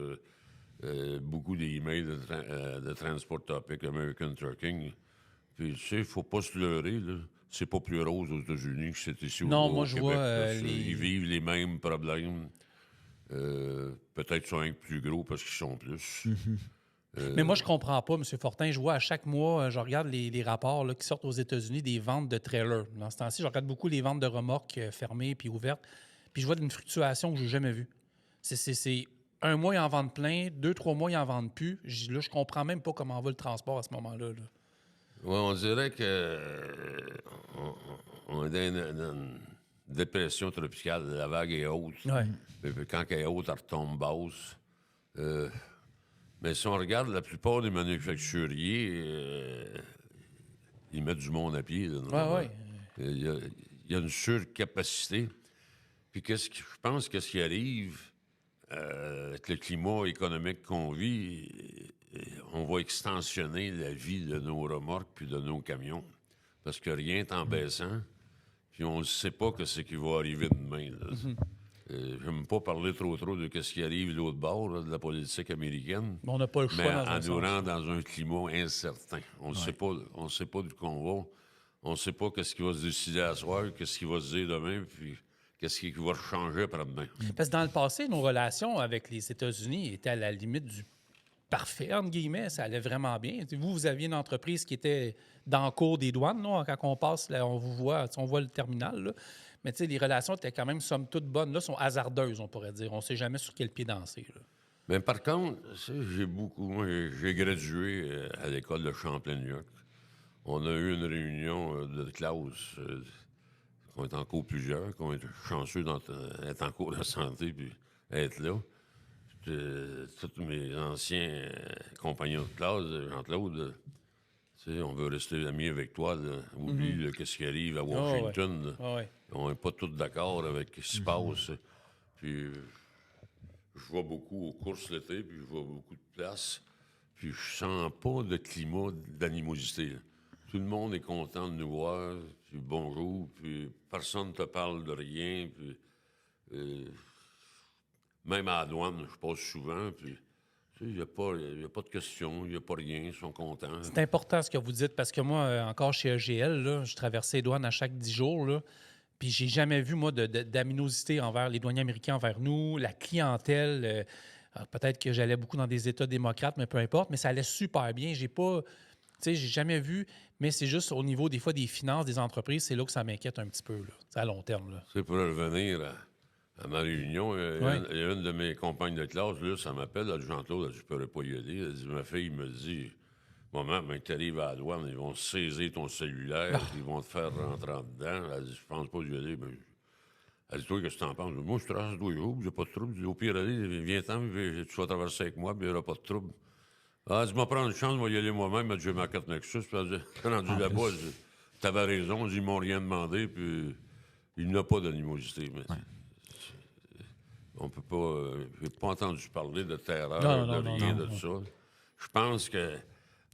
beaucoup d'emails de Transport Topic, American Trucking. Puis, tu sais, il ne faut pas se leurrer, là. C'est pas plus rose aux États-Unis que c'est ici Non, au moi, je Québec. vois, Là. les- Ils vivent les mêmes problèmes. Peut-être sont un peu plus gros parce qu'ils sont plus. Mais moi, je comprends pas, M. Fortin. Je vois à chaque mois, je regarde les rapports là, qui sortent aux États-Unis des ventes de trailers. Dans ce temps-ci, je regarde beaucoup les ventes de remorques fermées puis ouvertes. Puis je vois une fluctuation que je n'ai jamais vue. C'est un mois, ils en vendent plein. 2, 3 mois, ils en vendent plus. Là, je comprends même pas comment va le transport à ce moment-là. Là. Ouais, on dirait que on est dans une dépression tropicale. La vague est haute. Ouais. Puis quand elle est haute, elle retombe basse. Mais si on regarde la plupart des manufacturiers, ils mettent du monde à pied. Là, normalement. Ouais. Il y a une surcapacité. Puis je pense que ce qui arrive avec le climat économique qu'on vit, on va extensionner la vie de nos remorques puis de nos camions. Parce que rien n'est en baissant. Puis on ne sait pas ce qui va arriver demain. Je n'aime pas parler trop de ce qui arrive de l'autre bord là, de la politique américaine. Mais on n'a pas le choix Mais dans un en nous sens. rend dans un climat incertain. On ne sait pas d'où qu'on va. On ne sait pas qu'est-ce qui va se décider à soir, qu'est-ce qui va se dire demain, puis qu'est-ce qui va changer après-demain. Parce que dans le passé, nos relations avec les États-Unis étaient à la limite du parfait, entre guillemets. Ça allait vraiment bien. Vous aviez une entreprise qui était dans le cours des douanes. Là, quand on passe, là, on vous voit, on voit le terminal. Là. Mais les relations étaient quand même, somme toute, bonnes. Là, sont hasardeuses, on pourrait dire. On ne sait jamais sur quel pied danser. Là. Mais par contre, moi, j'ai gradué à l'école de Champlain-York. On a eu une réunion de classe. On est encore plusieurs, qu'on est chanceux d'être en cours de santé puis être là. Tous mes anciens compagnons de classe, Jean-Claude, on veut rester amis avec toi. Là. Oublie qu'est-ce qui arrive à Washington. Ouais. On n'est pas tous d'accord avec ce qui se passe. Puis je vais beaucoup aux courses l'été, puis je vois beaucoup de places. Puis je sens pas de climat d'animosité. Là. Tout le monde est content de nous voir, puis bonjour, puis personne ne te parle de rien, puis même à la douane, je passe souvent, puis il n'y a pas de questions, il n'y a pas rien, ils sont contents. C'est important ce que vous dites parce que moi, encore chez EGL, là, je traversais les douanes à chaque 10 jours. Là, puis j'ai jamais vu, moi, d'aminosité envers les douaniers américains, envers nous, la clientèle. Peut-être que j'allais beaucoup dans des États démocrates, mais peu importe. Mais ça allait super bien. J'ai jamais vu, mais c'est juste au niveau des fois des finances des entreprises, c'est là que ça m'inquiète un petit peu, là, à long terme. Là. C'est pour revenir à ma réunion, il y a une de mes compagnes de classe, là, ça m'appelle, elle dit, Jean-Claude, elle dit, je ne pourrais pas y aller. Elle dit, ma fille me dit, maman, quand tu arrives à la douane, ils vont saisir ton cellulaire, ils vont te faire rentrer en dedans. Elle dit, je pense pas y aller. Mais... Elle dit, toi, qu'est-ce que tu en penses? Moi, je trace 2 jours, j'ai pas de trouble. Au pire, allez, viens-t'en, tu vas traverser avec moi, puis il n'y aura pas de trouble. Elle dit, je vais prendre une chance, je vais y aller moi-même, j'ai ma carte Nexus. Puis elle dit, rendu là-bas, tu avais raison, ils m'ont rien demandé, puis il n'y a pas d'animosité. Mais on peut pas. J'ai pas entendu parler de terreur, de rien de ça. Je pense que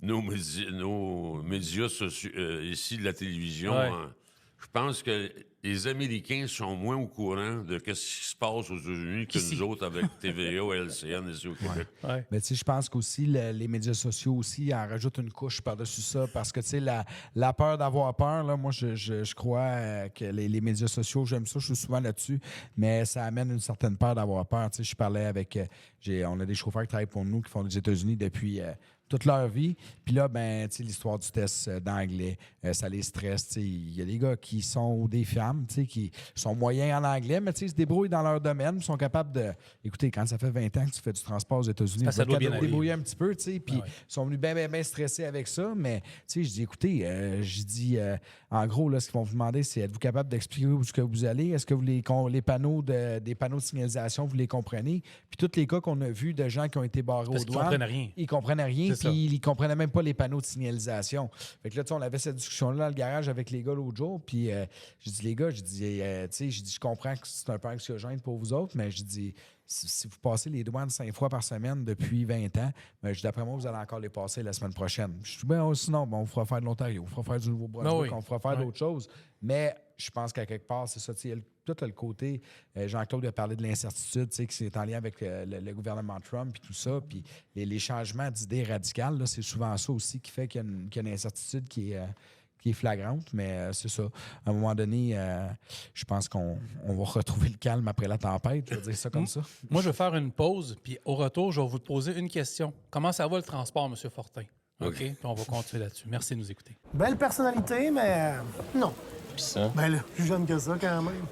nos médias sociaux, ici de la télévision, je pense que les Américains sont moins au courant de ce qui se passe aux États-Unis que nous autres avec TVA, LCN ici au Québec. Ouais. Mais tu sais, je pense qu'aussi les médias sociaux aussi en rajoutent une couche par-dessus ça parce que tu sais, la peur d'avoir peur, là, moi je crois que les médias sociaux, j'aime ça, je suis souvent là-dessus, mais ça amène une certaine peur d'avoir peur. Tu sais, je parlais avec, on a des chauffeurs qui travaillent pour nous qui font des États-Unis depuis toute leur vie. Puis là, ben, tu sais, l'histoire du test d'anglais, ça les stresse. Tu sais, il y a des gars qui sont, ou des femmes, tu sais, qui sont moyens en anglais, mais tu sais, ils se débrouillent dans leur domaine, ils sont capables de... Écoutez, quand ça fait 20 ans que tu fais du transport aux États-Unis, ça ils doit sont bien capables de aller. débrouiller un petit peu, tu sais, puis ils sont venus bien stressés avec ça, mais tu sais, je dis, écoutez, en gros, là, ce qu'ils vont vous demander, c'est êtes-vous capable d'expliquer où est-ce que vous allez? Est-ce que les panneaux des panneaux de signalisation, vous les comprenez? Puis tous les cas qu'on a vus de gens qui ont été barrés Parce aux qu'ils douanes, comprennent rien. ils comprenaient rien, C'est ça. puis ils comprenaient même pas les panneaux de signalisation. Fait que là, tu sais, on avait cette discussion-là dans le garage avec les gars l'autre jour, puis je dis, les gars, tu sais, je comprends que c'est un peu anxiogène pour vous autres, mais je dis, si vous passez les douanes 5 fois par semaine depuis 20 ans, d'après moi, vous allez encore les passer la semaine prochaine. Je dis, sinon, on fera faire de l'Ontario, on fera faire du Nouveau-Brunswick, on fera faire d'autres choses. Mais je pense qu'à quelque part, c'est ça. Tout le côté, Jean-Claude a parlé de l'incertitude, que c'est en lien avec le gouvernement Trump et tout ça. Puis les changements d'idées radicales, là, c'est souvent ça aussi qui fait qu'il y a une incertitude qui est flagrante, mais c'est ça. À un moment donné, je pense qu'on va retrouver le calme après la tempête, je vais dire ça comme ça. Moi, je vais faire une pause, puis au retour, je vais vous poser une question. Comment ça va le transport, M. Fortin? OK? Puis on va continuer là-dessus. Merci de nous écouter. Belle personnalité, mais non. Pis ça? Ben là, plus jeune que ça quand même.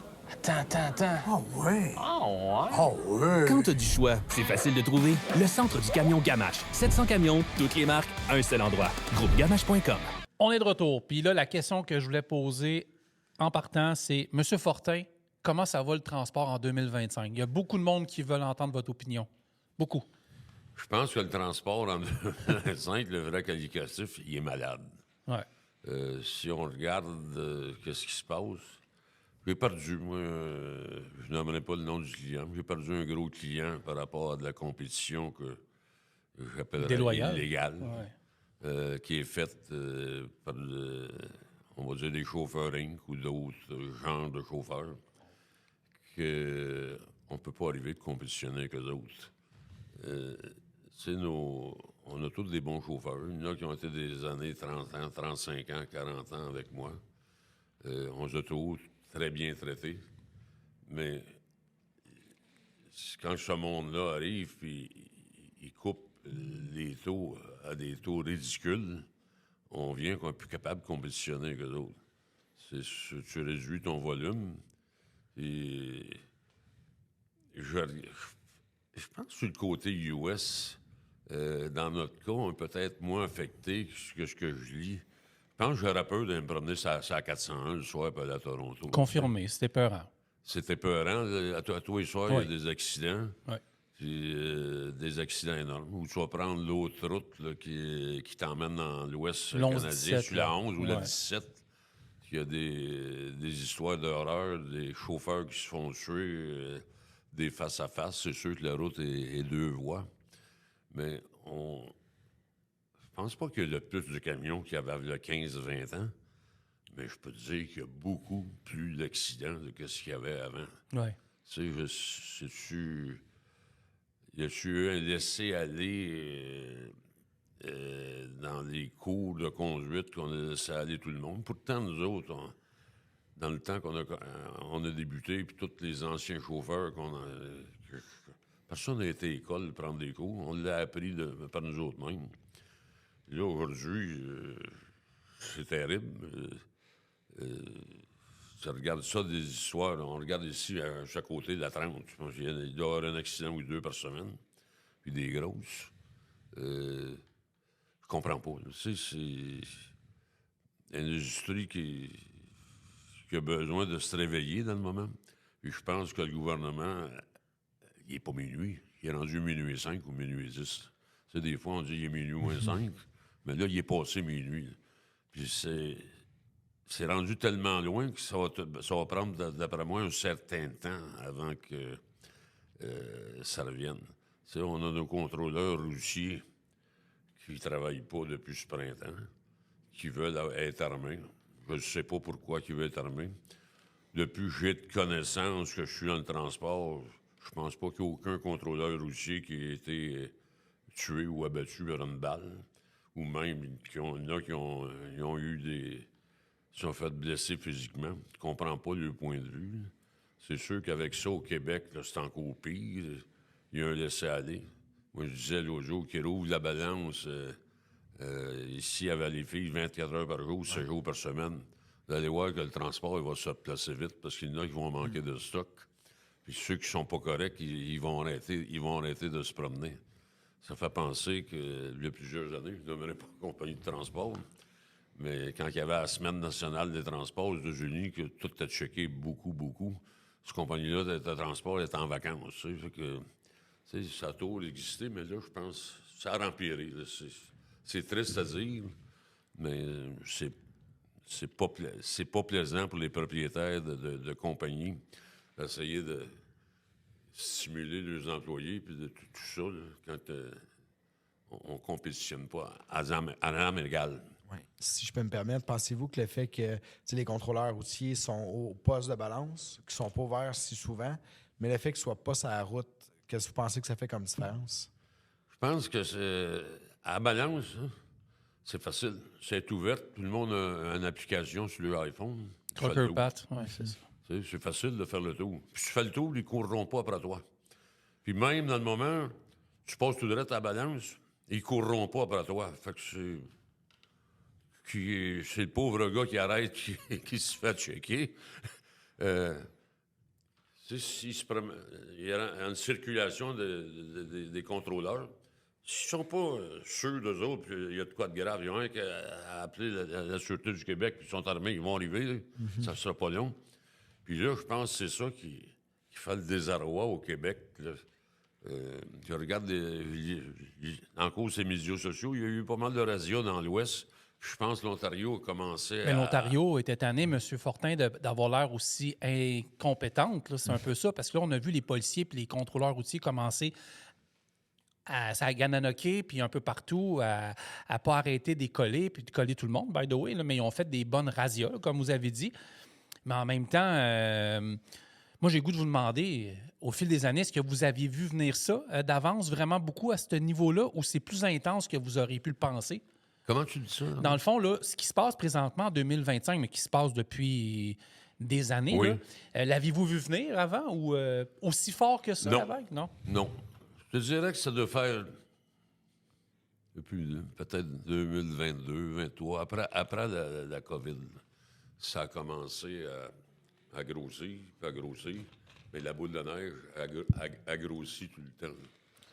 Attends. Oh ouais. Oh, ouais? Oh ouais. Quand t'as du choix, c'est facile de trouver. Le centre du camion Gamache. 700 camions, toutes les marques, un seul endroit. Groupegamache.com. On est de retour. Puis là, la question que je voulais poser en partant, c'est M. Fortin, comment ça va le transport en 2025? Il y a beaucoup de monde qui veulent entendre votre opinion. Beaucoup. Je pense que le transport en 2025, le vrai qualificatif, il est malade. Ouais. Si on regarde qu'est-ce qui se passe, j'ai perdu, moi, je n'aimerais pas le nom du client, j'ai perdu un gros client par rapport à de la compétition que j'appellerais Déloyale. illégale, Ouais. qui est faite par, on va dire, des chauffeurs Inc. ou d'autres genres de chauffeurs, qu'on ne peut pas arriver de compétitionner avec eux autres. On a tous des bons chauffeurs. Il y en a qui ont été des années 30 ans, 35 ans, 40 ans avec moi. On se trouve très bien traités. Mais quand ce monde-là arrive puis il coupe les taux à des taux ridicules, on vient qu'on n'est plus capable de compétitionner avec eux autres. Tu réduis ton volume et je pense que sur le côté US, dans notre cas, on est peut-être moins affecté que ce que je lis. Je pense que j'aurais peur de me promener sur la 401 le soir pour aller à Toronto. Confirmé, c'était peurant. C'était peurant. À tous les soirs, il y a des accidents. Oui. Puis, des accidents énormes. Ou tu vas prendre l'autre route là, qui t'emmène dans l'Ouest canadien, sur la 11 ou la 17. Il y a des histoires d'horreur, des chauffeurs qui se font tuer, des face-à-face. C'est sûr que la route est deux voies. Mais je pense pas qu'il y a le plus de camions qu'il y avait il y a 15-20 ans. Mais je peux te dire qu'il y a beaucoup plus d'accidents que ce qu'il y avait avant. Oui. Tu sais, y a-tu eu un laisser-aller dans les cours de conduite qu'on a laissé aller tout le monde? Pourtant, nous autres, dans le temps qu'on a débuté, puis tous les anciens chauffeurs personne n'a été à l'école prendre des cours. On l'a appris par nous autres mêmes. Là, aujourd'hui, c'est terrible. Tu regardes ça, des histoires. On regarde ici, à chaque côté de la 30. Je pense qu'il doit y avoir un accident ou deux par semaine. Puis des grosses. Je comprends pas. Tu sais, c'est une industrie qui a besoin de se réveiller dans le moment. Puis je pense que le gouvernement, il n'est pas minuit. Il est rendu minuit 5 ou minuit 10. Tu sais, des fois, on dit qu'il est minuit moins 5. Mais là, il est passé minuit. Puis c'est rendu tellement loin que ça va prendre, d'après moi, un certain temps avant que ça revienne. Tu sais, on a nos contrôleurs routiers qui ne travaillent pas depuis ce printemps, qui veulent être armés. Je ne sais pas pourquoi ils veulent être armés. Depuis que j'ai de connaissance que je suis dans le transport, je pense pas qu'il y ait aucun contrôleur routier qui ait été tué ou abattu par une balle. Ou même, il y en a qui ont eu des... Ils sont fait blesser physiquement. Je ne comprends pas leur point de vue. C'est sûr qu'avec ça, au Québec, là, c'est encore pire. Il y a un laisser-aller. Moi, je disais l'autre jour qu'il rouvre la balance ici à Valleyfield, 24 heures par jour, 7 jours par semaine. Vous allez voir que le transport il va se placer vite parce qu'il y en a qui vont manquer de stock. Puis ceux qui sont pas corrects, ils vont arrêter de se promener. Ça fait penser que, il y a plusieurs années, je ne nommerai pas compagnie de transport, mais quand il y avait la Semaine nationale des transports aux États-Unis, que tout était checké beaucoup, cette compagnie-là de transport est en vacances. Tu sais, fait que, tu sais, ça a toujours existé, mais là, je pense que ça a empiré. Là. C'est triste à dire, mais c'est pas plaisant pour les propriétaires de compagnies d'essayer stimuler les employés, puis de tout ça, là, quand on ne compétitionne pas à l'arme égale. Ouais. Si je peux me permettre, pensez-vous que le fait que les contrôleurs routiers sont au poste de balance, qu'ils ne sont pas ouverts si souvent, mais le fait qu'ils ne soient pas sur la route, qu'est-ce que vous pensez que ça fait comme différence? Je pense que à la balance, hein, c'est facile. C'est ouvert. Tout le monde a une application sur leur iPhone. Tu fais le Trucker tour. Pat, ouais, c'est ça. Tu sais, c'est facile de faire le tour. Puis si tu fais le tour, ils ne courront pas après toi. Puis même dans le moment, tu passes tout droit à la balance, ils ne courront pas après toi. Fait que c'est le pauvre gars qui arrête, qui se fait checker. Tu sais, il y a une circulation des contrôleurs. S'ils ne sont pas sûrs d'eux autres, puis il y a de quoi de grave, ils ont rien qu'à appeler la Sûreté du Québec, puis ils sont armés, ils vont arriver, là. Ça ne sera pas long. Puis là, je pense que c'est ça qui fait le désarroi au Québec, là. Je regarde en cause des médias sociaux, il y a eu pas mal de radios dans l'Ouest. Je pense que l'Ontario a commencé Mais l'Ontario était tanné, M. Fortin, d'avoir l'air aussi incompétente. Là. C'est un peu ça, parce que là, on a vu les policiers et les contrôleurs routiers commencer à s'agananoquer, puis un peu partout, à pas arrêter de coller, puis de coller tout le monde, by the way. Là, mais ils ont fait des bonnes razzias, là, comme vous avez dit. Mais en même temps, moi, j'ai le goût de vous demander, au fil des années, est-ce que vous aviez vu venir ça d'avance vraiment beaucoup à ce niveau-là, ou c'est plus intense que vous auriez pu le penser? Comment tu dis ça? Là? Dans le fond, là, ce qui se passe présentement en 2025, mais qui se passe depuis des années, Oui. l'aviez-vous vu venir avant ou aussi fort que ça, Non. la vague? Non. Non. Je te dirais que ça doit faire depuis peut-être 2022, 2023, après la COVID. Ça a commencé à grossir, puis à grossir. Mais la boule de neige a grossi tout le temps.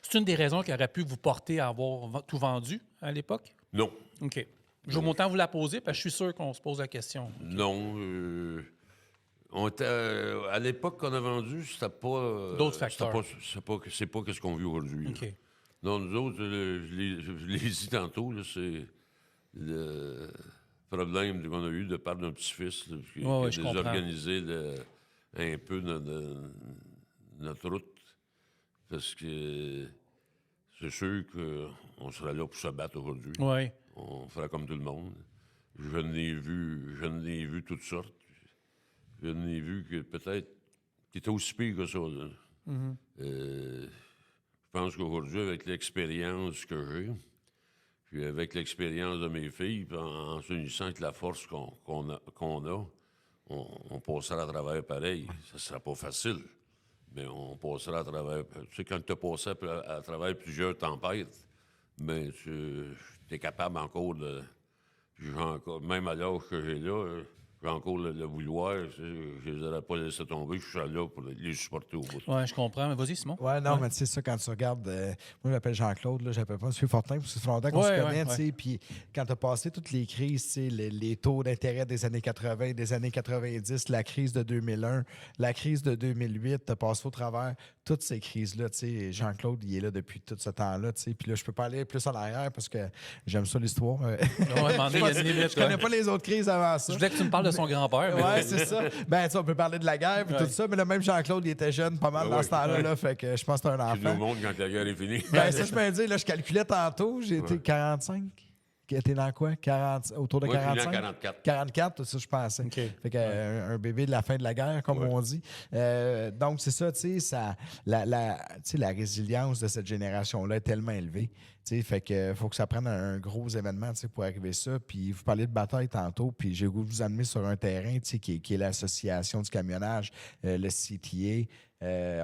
C'est une des raisons qui aurait pu vous porter à avoir tout vendu à l'époque? Non. OK. Je vais monter à vous la poser, parce que je suis sûr qu'on se pose la question. Non. À l'époque qu'on a vendu, c'était pas. D'autres facteurs. C'est pas ce qu'on vit aujourd'hui. là. OK. Non, nous autres, je l'ai dit tantôt, là, c'est le problème qu'on a eu de part d'un petit-fils là, qui Ouais, a je comprends. désorganisé un peu notre route. Parce que c'est sûr qu'on serait là pour se battre aujourd'hui. Oui. On ferait comme tout le monde. Je n'ai vu toutes sortes. Je n'ai vu que peut-être qui était aussi pire que ça. Là. Je pense qu'aujourd'hui, avec l'expérience que j'ai, puis avec l'expérience de mes filles, puis en s'unissant avec la force qu'on a, on passera à travers pareil. Ça ne sera pas facile, mais on passera à travers. Tu sais, quand tu as passé à travers plusieurs tempêtes, mais tu es capable encore de. Même à l'âge que j'ai là, j'ai encore le vouloir. Je ne les aurais pas laissés tomber. Je suis là pour les supporter au bout. Oui, je comprends. Mais vas-y, Simon. Ouais, non, mais tu sais, ça, quand tu regardes. Moi, je m'appelle Jean-Claude, là, j'appelle pas M. Fortin, parce que ça fait longtemps qu'on se connaît, tu sais. Puis quand tu as passé toutes les crises, tu sais, les taux d'intérêt des années 80, des années 90, la crise de 2001, la crise de 2008, tu as passé au travers toutes ces crises-là, tu sais. Jean-Claude, il est là depuis tout ce temps-là, tu sais. Puis là, je peux pas aller plus en arrière parce que j'aime ça, l'histoire. Je connais pas les autres crises avant ça. Je voulais que tu me parles de son grand-père. mais- Ouais, c'est ça. Ben, tu sais, on peut parler de la guerre et tout ça, mais là, même Jean-Claude, il était jeune pas mal dans ce temps-là, là, fait que je pense que c'est un Tu nous enfant. montres quand la guerre est finie. Ben, ça, je me dis, là, je calculais tantôt, j'ai été 45. T'es dans quoi? 40, autour de Moi, je suis né en 45? 44. 44, ça, je pensais. OK. Fait que, un bébé de la fin de la guerre, comme on dit. Donc, c'est ça, tu sais, la résilience de cette génération-là est tellement élevée. Tu sais, fait que faut que ça prenne un gros événement, tu sais, pour arriver ça. Puis, vous parlez de bataille tantôt, puis j'ai le goût de vous amener sur un terrain, tu sais, qui est l'association du camionnage, le CTA.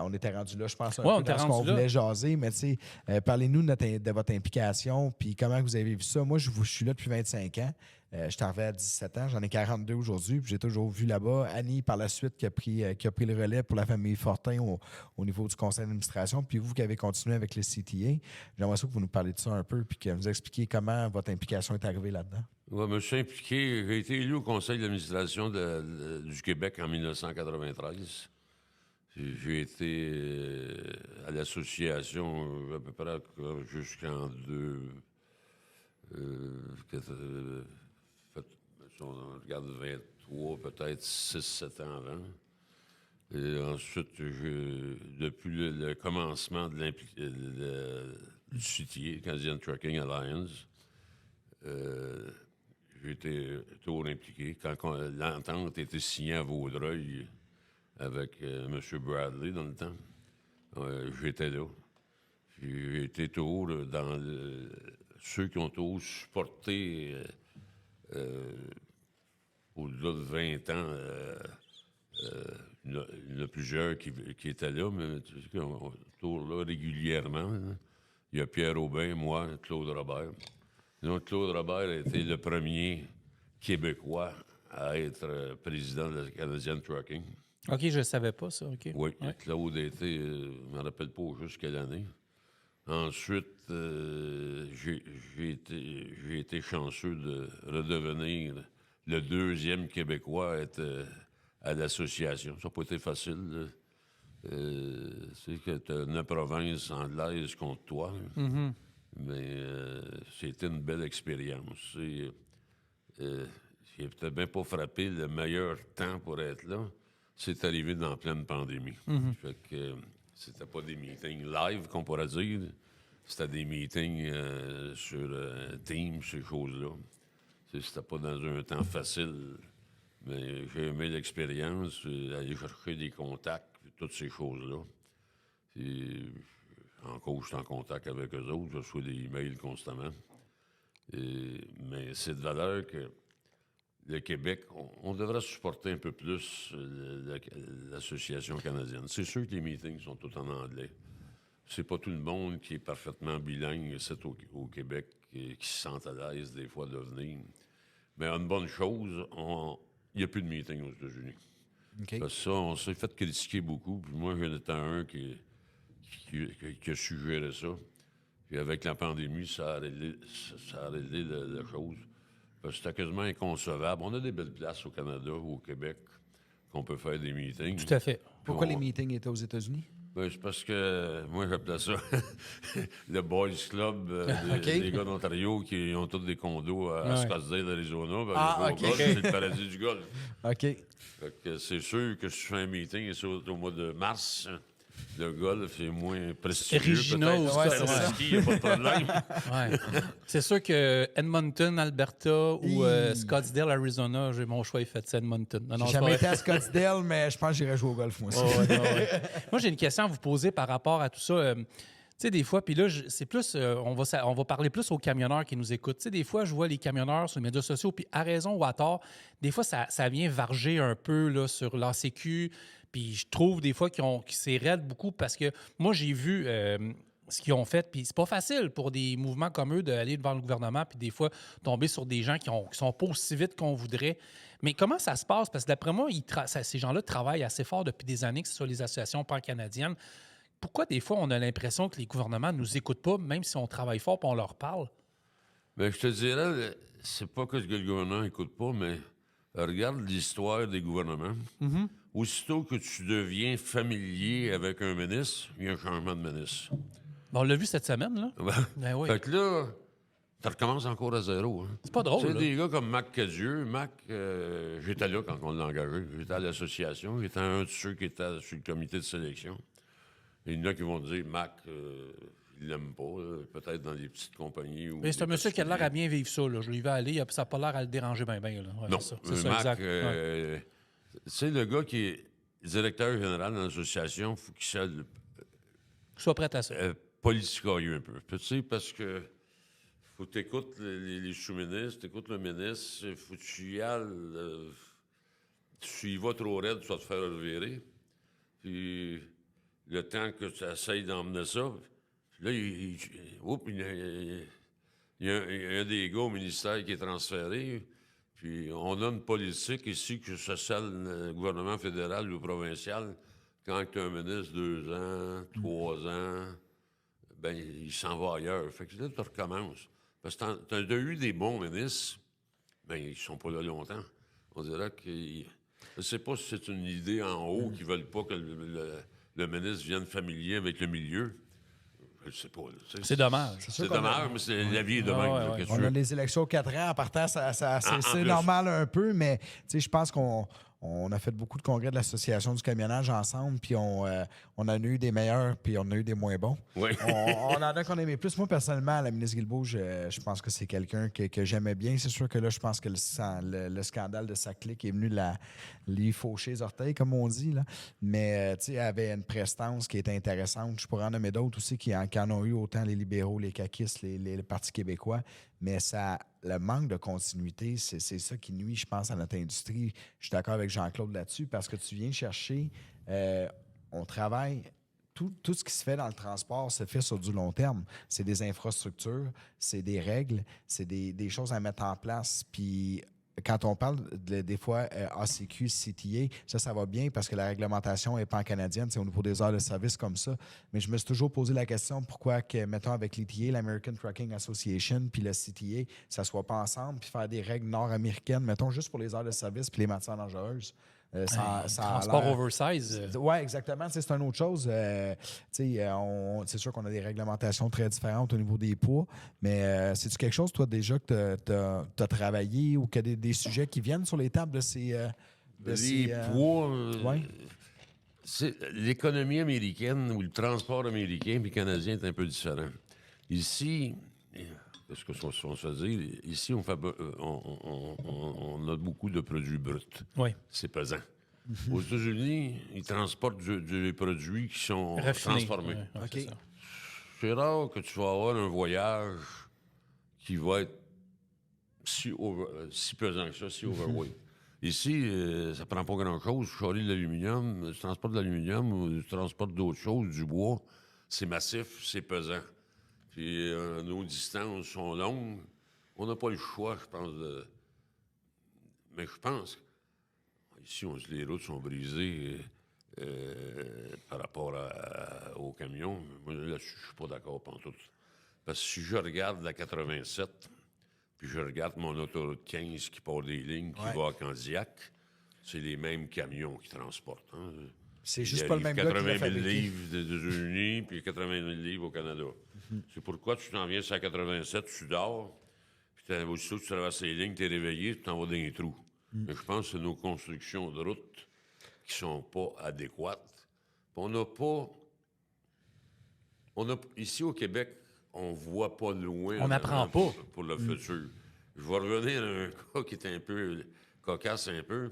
On était rendu là, je pense, un Ouais, on peu était dans ce rendu qu'on là. voulait jaser, mais tu sais, parlez-nous de votre implication, puis comment vous avez vu ça. Moi, je suis là depuis 25 ans. Je suis arrivé à 17 ans, j'en ai 42 aujourd'hui, puis j'ai toujours vu là-bas. Annie, par la suite, qui a pris le relais pour la famille Fortin au niveau du conseil d'administration, puis vous qui avez continué avec le CTA. J'aimerais ça que vous nous parliez de ça un peu, puis que vous expliquiez comment votre implication est arrivée là-dedans. Ouais, je me suis impliqué. J'ai été élu au conseil d'administration du Québec en 1993. J'ai été à l'association à peu près jusqu'en on regarde 23, peut-être 6-7 ans avant. Et ensuite, depuis le commencement du CTA, Canadian Trucking Alliance, j'ai été toujours impliqué. Quand l'entente a été signée à Vaudreuil avec M. Bradley dans le temps, j'étais là. Puis j'ai été toujours dans ceux qui ont toujours supporté au-delà de 20 ans. Il y en a plusieurs qui étaient là, mais tu sais, on est toujours là régulièrement. Hein. Il y a Pierre Aubin, moi, Claude Robert. Donc, Claude Robert a été le premier Québécois à être président de la Canadian Trucking. OK, je ne savais pas ça. OK. Oui, Ouais. Claude a été, je ne me rappelle pas juste quelle année. Ensuite, j'ai été chanceux de redevenir le deuxième Québécois à être à l'association. Ça n'a pas été facile. C'est que tu as une province anglaise contre toi. Mm-hmm. Mais c'était une belle expérience. J'ai peut-être bien pas frappé le meilleur temps pour être là. C'est arrivé dans pleine pandémie. Fait que c'était pas des meetings live, qu'on pourrait dire. C'était des meetings sur Teams, ces choses-là. C'était pas dans un temps facile. Mais j'ai aimé l'expérience, aller chercher des contacts, toutes ces choses-là. Encore, je suis en contact avec eux autres, je reçois des emails constamment. Mais c'est de valeur que le Québec, on devrait supporter un peu plus l'association canadienne. C'est sûr que les meetings sont tous en anglais. C'est pas tout le monde qui est parfaitement bilingue ici au Québec qui se sent à l'aise des fois de venir. Mais une bonne chose, il n'y a plus de meetings aux États-Unis. OK. Parce que ça, on s'est fait critiquer beaucoup. Puis moi, j'en étais un qui a suggéré ça. Puis avec la pandémie, ça a réglé la chose. Parce que c'était quasiment inconcevable. On a des belles places au Canada ou au Québec qu'on peut faire des meetings. Tout à fait. Pourquoi les meetings étaient aux États-Unis? Ben, c'est parce que moi, j'appelais ça le Boys Club des gars d'Ontario qui ont tous des condos à Scottsdale, Arizona. Ben, OK. golf, c'est le paradis du golf. OK. Fait que c'est sûr que si je fais un meeting, et c'est au mois de mars, le golf, c'est moins prestigieux. Regina peut-être. ou Ouais, Peut-être c'est le ça. ski, il n'y a pas de problème. Ouais. C'est sûr que Edmonton, Alberta ou Scottsdale, Arizona, j'ai mon choix est fait, c'est Edmonton. Non, non, J'ai c'est pas jamais vrai. été à Scottsdale, mais je pense que j'irais jouer au golf, moi aussi. Ouais, ouais, ouais. Moi, j'ai une question à vous poser par rapport à tout ça. Tu sais, des fois, puis là, c'est plus, on va parler plus aux camionneurs qui nous écoutent. Tu sais, des fois, je vois les camionneurs sur les médias sociaux, puis à raison ou à tort, des fois, ça vient varger un peu là, sur l'ACQ. Puis je trouve des fois qu'ils c'est raide beaucoup parce que moi, j'ai vu ce qu'ils ont fait, puis c'est pas facile pour des mouvements comme eux d'aller devant le gouvernement, puis des fois tomber sur des gens qui sont pas aussi vite qu'on voudrait. Mais comment ça se passe? Parce que d'après moi, ces gens-là travaillent assez fort depuis des années, que ce soit les associations pan-canadiennes. Pourquoi des fois on a l'impression que les gouvernements ne nous écoutent pas, même si on travaille fort et on leur parle? Mais je te dirais, c'est pas que le gouvernement n'écoute pas, mais regarde l'histoire des gouvernements. Aussitôt que tu deviens familier avec un ministre, il y a un changement de ministre. Bon, on l'a vu cette semaine, là. Ben oui. Fait que là, tu recommences encore à zéro. Hein. C'est pas drôle, Tu sais, là. des gars comme Mac Cadieux. Mac, j'étais là quand on l'a engagé. J'étais à l'association. J'étais un de ceux qui était sur le comité de sélection. Et il y en a qui vont dire, Mac, il l'aime pas, là, peut-être dans les petites compagnies. Mais c'est un monsieur qui a l'air à bien vivre ça, là. Je lui vais aller, ça n'a pas l'air à le déranger bien, bien. Là. Ouais, Non, c'est ça, Mac, exact. Ouais. tu sais, le gars qui est directeur général dans l'association, il faut qu'il soit Sois prêt à ça. politicarieux un peu. Tu sais, parce que faut que tu écoutes les sous-ministres, tu écoutes le ministre, il faut que tu y ailles. Tu y vas trop raide, tu vas te faire revirer. Puis le temps que tu essayes d'emmener ça, là, il y a un des gars au ministère qui est transféré. Puis on a une politique ici, que ce soit le gouvernement fédéral ou provincial, quand tu as un ministre 2 ans, 3 ans, ben il s'en va ailleurs. Fait que là, tu recommences. Parce que tu as eu des bons ministres, mais ils sont pas là longtemps. On dirait que... Je ne sais pas si c'est une idée en haut qu'ils veulent pas que le ministre vienne familier avec le milieu. Je sais pas. Là. C'est dommage. C'est dommage, mais la vie est de même. Ouais, là, ouais. qu'est-ce que On tu a veux? les élections 4 ans. En partant, En c'est plus. normal un peu, mais je pense qu'on on a fait beaucoup de congrès de l'Association du camionnage ensemble, puis on en a eu des meilleurs, puis on en a eu des moins bons. Oui. On en a qu'on aimait plus. Moi, personnellement, la ministre Guilbeault, je pense que c'est quelqu'un que j'aimais bien. C'est sûr que là, je pense que le scandale de sa clique est venu lui faucher les orteils, comme on dit. Là. Mais, tu sais, elle avait une prestance qui était intéressante. Je pourrais en nommer d'autres aussi qui en ont eu, autant les libéraux, les caquistes, les partis québécois. Mais le manque de continuité, c'est ça qui nuit, je pense, à notre industrie. Je suis d'accord avec Jean-Claude là-dessus parce que tu viens chercher, on travaille, tout ce qui se fait dans le transport se fait sur du long terme. C'est des infrastructures, c'est des règles, c'est des choses à mettre en place. Puis quand on parle des fois ACQ, CTA, ça va bien parce que la réglementation est pan-canadienne, c'est au niveau des heures de service comme ça. Mais je me suis toujours posé la question pourquoi que, mettons, avec l'ETA, l'American Trucking Association, puis le CTA, ça ne soit pas ensemble, puis faire des règles nord-américaines, mettons, juste pour les heures de service puis les matières dangereuses. Transport oversize. Oui, exactement. C'est une autre chose. C'est sûr qu'on a des réglementations très différentes au niveau des poids, mais c'est-tu quelque chose, toi, déjà, que tu as travaillé ou qu'il y a des sujets qui viennent sur les tables de ces... poids... L'économie américaine ou le transport américain et canadien est un peu différent. Ici... Parce que on se dit, ici, on a beaucoup de produits bruts. Oui. C'est pesant. Aux États-Unis, ils transportent des produits qui sont transformés. Ouais, OK. C'est rare que tu vas avoir un voyage qui va être si pesant que ça, si overweight. Ici, ça prend pas grand-chose. Tu charries de l'aluminium, tu transportes de l'aluminium ou tu transportes d'autres choses, du bois. C'est massif, c'est pesant. Puis nos distances sont longues. On n'a pas le choix, je pense. Mais je pense, ici, les routes sont brisées par rapport aux camions. Moi, là, je suis pas d'accord pantoute. Parce que si je regarde la 87, puis je regarde mon autoroute 15 qui part des lignes, qui va à Candiac, c'est les mêmes camions qui transportent. Hein. C'est juste pas le même gars qui l'a 80 000 fabriqué. livres des États-Unis, puis 80 000 livres au Canada. C'est pourquoi tu t'en viens sur la 87, tu dors, puis aussitôt que tu traverses les lignes, tu es réveillé, tu t'en vas dans les trous. Mais je pense que c'est nos constructions de routes qui sont pas adéquates. Puis ici au Québec, on voit pas loin. On n'apprend pas. Pour le futur. Je vais revenir à un cas qui est un peu cocasse un peu.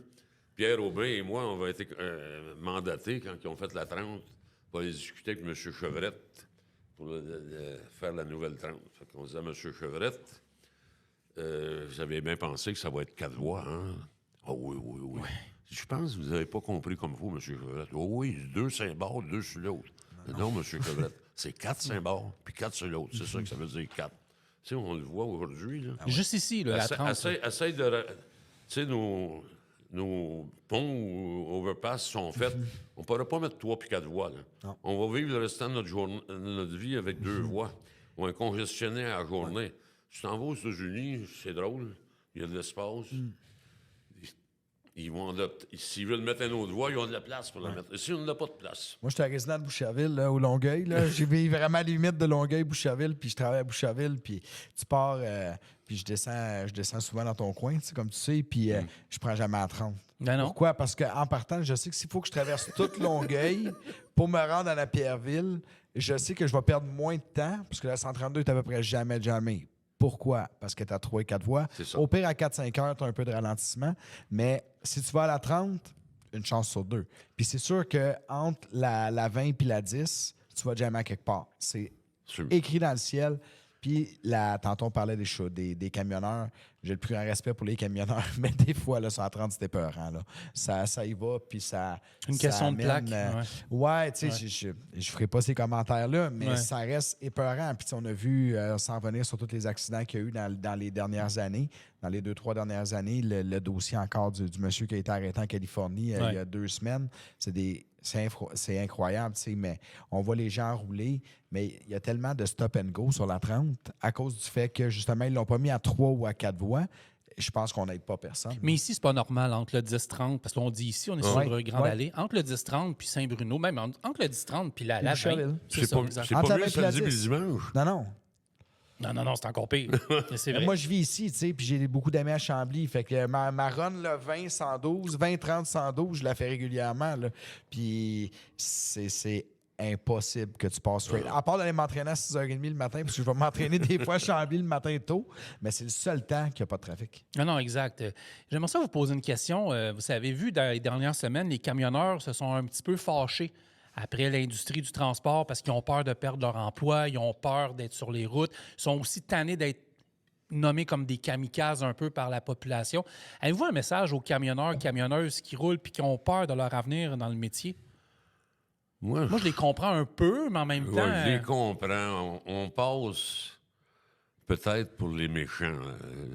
Pierre Aubin et moi, on va être mandatés quand ils ont fait la 30 pour aller discuter avec M. Chevrette pour faire la nouvelle 30. Fait qu'on disait à M. Chevrette, vous avez bien pensé que ça va être 4 voies, hein? Ah oui. Ouais. Je pense que vous n'avez pas compris comme il faut, M. Chevrette. Oh oui, 2 symboles, 2 sur l'autre. Non, M. Chevrette, c'est 4 symboles, puis 4 sur l'autre. C'est ça que ça veut dire 4. Tu sais, on le voit aujourd'hui. Là. Juste ici, là, la 30. Essaye de... Tu sais, nos ponts ou overpass sont faits. On ne pourra pas mettre 3 puis 4 voies. Là. On va vivre le restant de notre vie avec 2 voies. Ou un congestionné à la journée. Tu t'en vas aux États-Unis, c'est drôle. Il y a de l'espace. Ils vont s'ils veulent mettre une autre voie, ils ont de la place pour la mettre. Ici, on n'a pas de place. Moi, j'étais résident de Boucherville, là, au Longueuil. J'ai vu vraiment les limites de Longueuil-Boucherville, puis je travaille à Boucherville, puis tu pars, puis je descends souvent dans ton coin, comme tu sais, puis je prends jamais à 30. Ben non. Pourquoi? Parce qu'en partant, je sais que s'il faut que je traverse toute Longueuil pour me rendre à la Pierreville, je sais que je vais perdre moins de temps, parce que la 132 est à peu près jamais. Pourquoi? Parce que tu as 3 et 4 voies. Au pire, à 4-5 heures, tu as un peu de ralentissement. Mais si tu vas à la 30, une chance sur 2. Puis c'est sûr qu'entre la 20 et la 10, tu vas jamais à quelque part. C'est écrit dans le ciel. Puis tantôt, on parlait des camionneurs. J'ai le plus grand respect pour les camionneurs, mais des fois, là, sur la 30, c'était peurant. Là. Ça y va, puis ça... Une question amène, de plaque. Ouais, tu sais, je ferai pas ces commentaires-là, mais ça reste épeurant. Puis on a vu, sans revenir sur tous les accidents qu'il y a eu dans les dernières années, dans les 2-3 dernières années, le dossier encore du monsieur qui a été arrêté en Californie il y a 2 semaines, c'est incroyable, tu sais, mais on voit les gens rouler, mais il y a tellement de stop and go sur la 30 à cause du fait que, justement, ils l'ont pas mis à 3 ou à 4 voies. Je pense qu'on n'aide pas personne. Mais ici, c'est pas normal entre le 10-30, parce qu'on dit ici, on est sur le Grande Allée, entre le 10-30 puis Saint-Bruno, même entre le 10-30 puis la 20. Boucherville. C'est pas mieux le samedi et le dimanche. Non. Non, c'est encore pire. C'est vrai. Moi, je vis ici, tu sais, puis j'ai beaucoup d'amis à Chambly. Fait que ma run, là, 20-112, 20-30-112, je la fais régulièrement. Là. Puis c'est impossible que tu passes straight. À part d'aller m'entraîner à 6h30 le matin, parce que je vais m'entraîner des fois à Chambly le matin tôt, mais c'est le seul temps qu'il n'y a pas de trafic. Non, exact. J'aimerais ça vous poser une question. Vous avez vu, dans les dernières semaines, les camionneurs se sont un petit peu fâchés après l'industrie du transport parce qu'ils ont peur de perdre leur emploi, ils ont peur d'être sur les routes, ils sont aussi tannés d'être nommés comme des kamikazes un peu par la population. Avez-vous un message aux camionneurs, camionneuses qui roulent puis qui ont peur de leur avenir dans le métier? Moi, je les comprends un peu, mais en même temps... Ouais, je les comprends. On passe peut-être pour les méchants.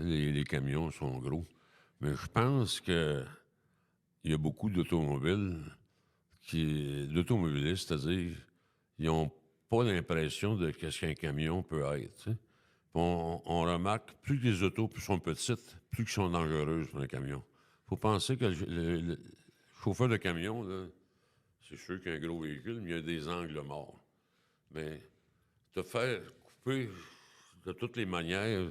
Les camions sont gros. Mais je pense que il y a beaucoup d'automobilistes, c'est-à-dire, ils n'ont pas l'impression de ce qu'un camion peut être. Tu sais. On remarque, plus les autos sont petites, plus ils sont dangereuses pour un camion. Il faut penser que le chauffeur de camion, là, c'est sûr qu'il y a un gros véhicule, mais il y a des angles morts. Mais te faire couper de toutes les manières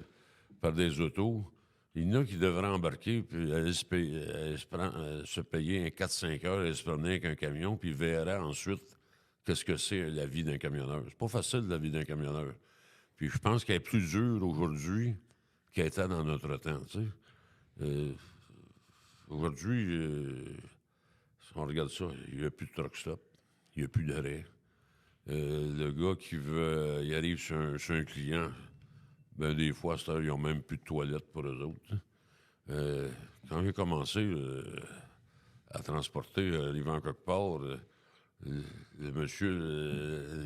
par des autos, il y en a qui devraient embarquer puis aller se payer un 4-5 heures et se promener avec un camion, puis verraient ensuite qu'est-ce que c'est la vie d'un camionneur. C'est pas facile, la vie d'un camionneur. Puis je pense qu'elle est plus dure aujourd'hui qu'elle était dans notre temps, tu sais. Aujourd'hui, si on regarde ça, il n'y a plus de truck stop, il n'y a plus d'arrêt. Le gars il arrive sur un client, ben des fois, à cette heure, ils n'ont même plus de toilettes pour eux autres. Quand j'ai commencé à transporter, arrivant quelque part, le monsieur,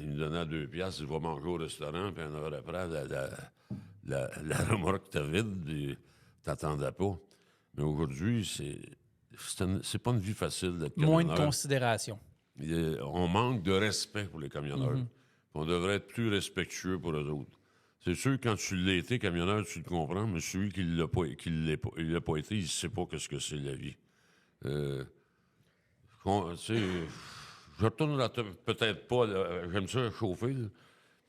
il me donnait 2 piastres, il va manger au restaurant, puis un heure après, la remorque était vide, puis t'attendais pas. Mais aujourd'hui, c'est pas une vie facile d'être camionneur. Moins de considération. On manque de respect pour les camionneurs. On devrait être plus respectueux pour eux autres. C'est sûr, quand tu l'as été, camionneur, tu le comprends, mais celui qui l'a pas été, il ne sait pas ce que c'est la vie. Je retournerai peut-être pas, j'aime ça chauffer, là.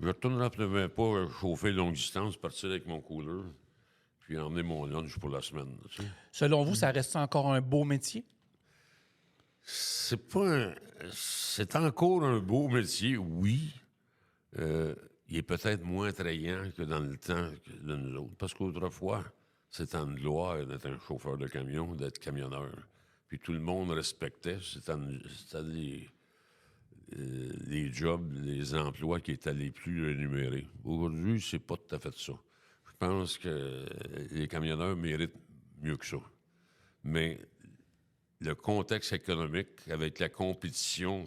Je retournerai peut-être pas chauffer longue distance, partir avec mon cooler, puis emmener mon lunch pour la semaine. Tu sais. Selon vous, ça reste encore un beau métier? C'est encore un beau métier, oui. Il est peut-être moins attrayant que dans le temps de nous autres. Parce qu'autrefois, c'était une gloire d'être un chauffeur de camion, d'être camionneur. Puis tout le monde respectait. C'était les jobs, les emplois qui étaient les plus rémunérés. Aujourd'hui, c'est pas tout à fait ça. Je pense que les camionneurs méritent mieux que ça. Mais le contexte économique, avec la compétition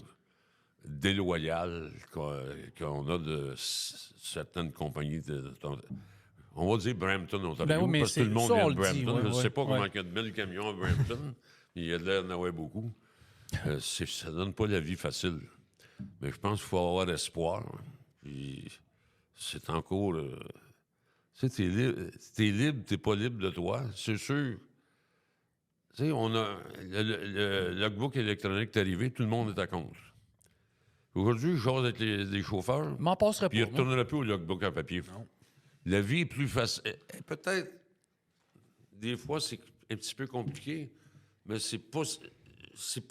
déloyale qu'on a de certaines compagnies on va dire Brampton, Ontario, parce que tout le monde vient de Brampton. Je ne sais pas comment il y a de 1000 camions à Brampton, mais il y a de l'air d'en avoir beaucoup. Ça ne donne pas la vie facile. Mais je pense qu'il faut avoir espoir. Puis c'est encore... tu sais, t'es libre, t'es pas libre de toi. C'est sûr. Tu sais, on a... Le logbook électronique est arrivé, tout le monde est à compte. Aujourd'hui, je jase avec les chauffeurs. M'en passerait Puis ils pas. ne retourneraient plus au logbook en papier. Non. La vie est plus facile. Peut-être, des fois, c'est un petit peu compliqué, mais c'est pas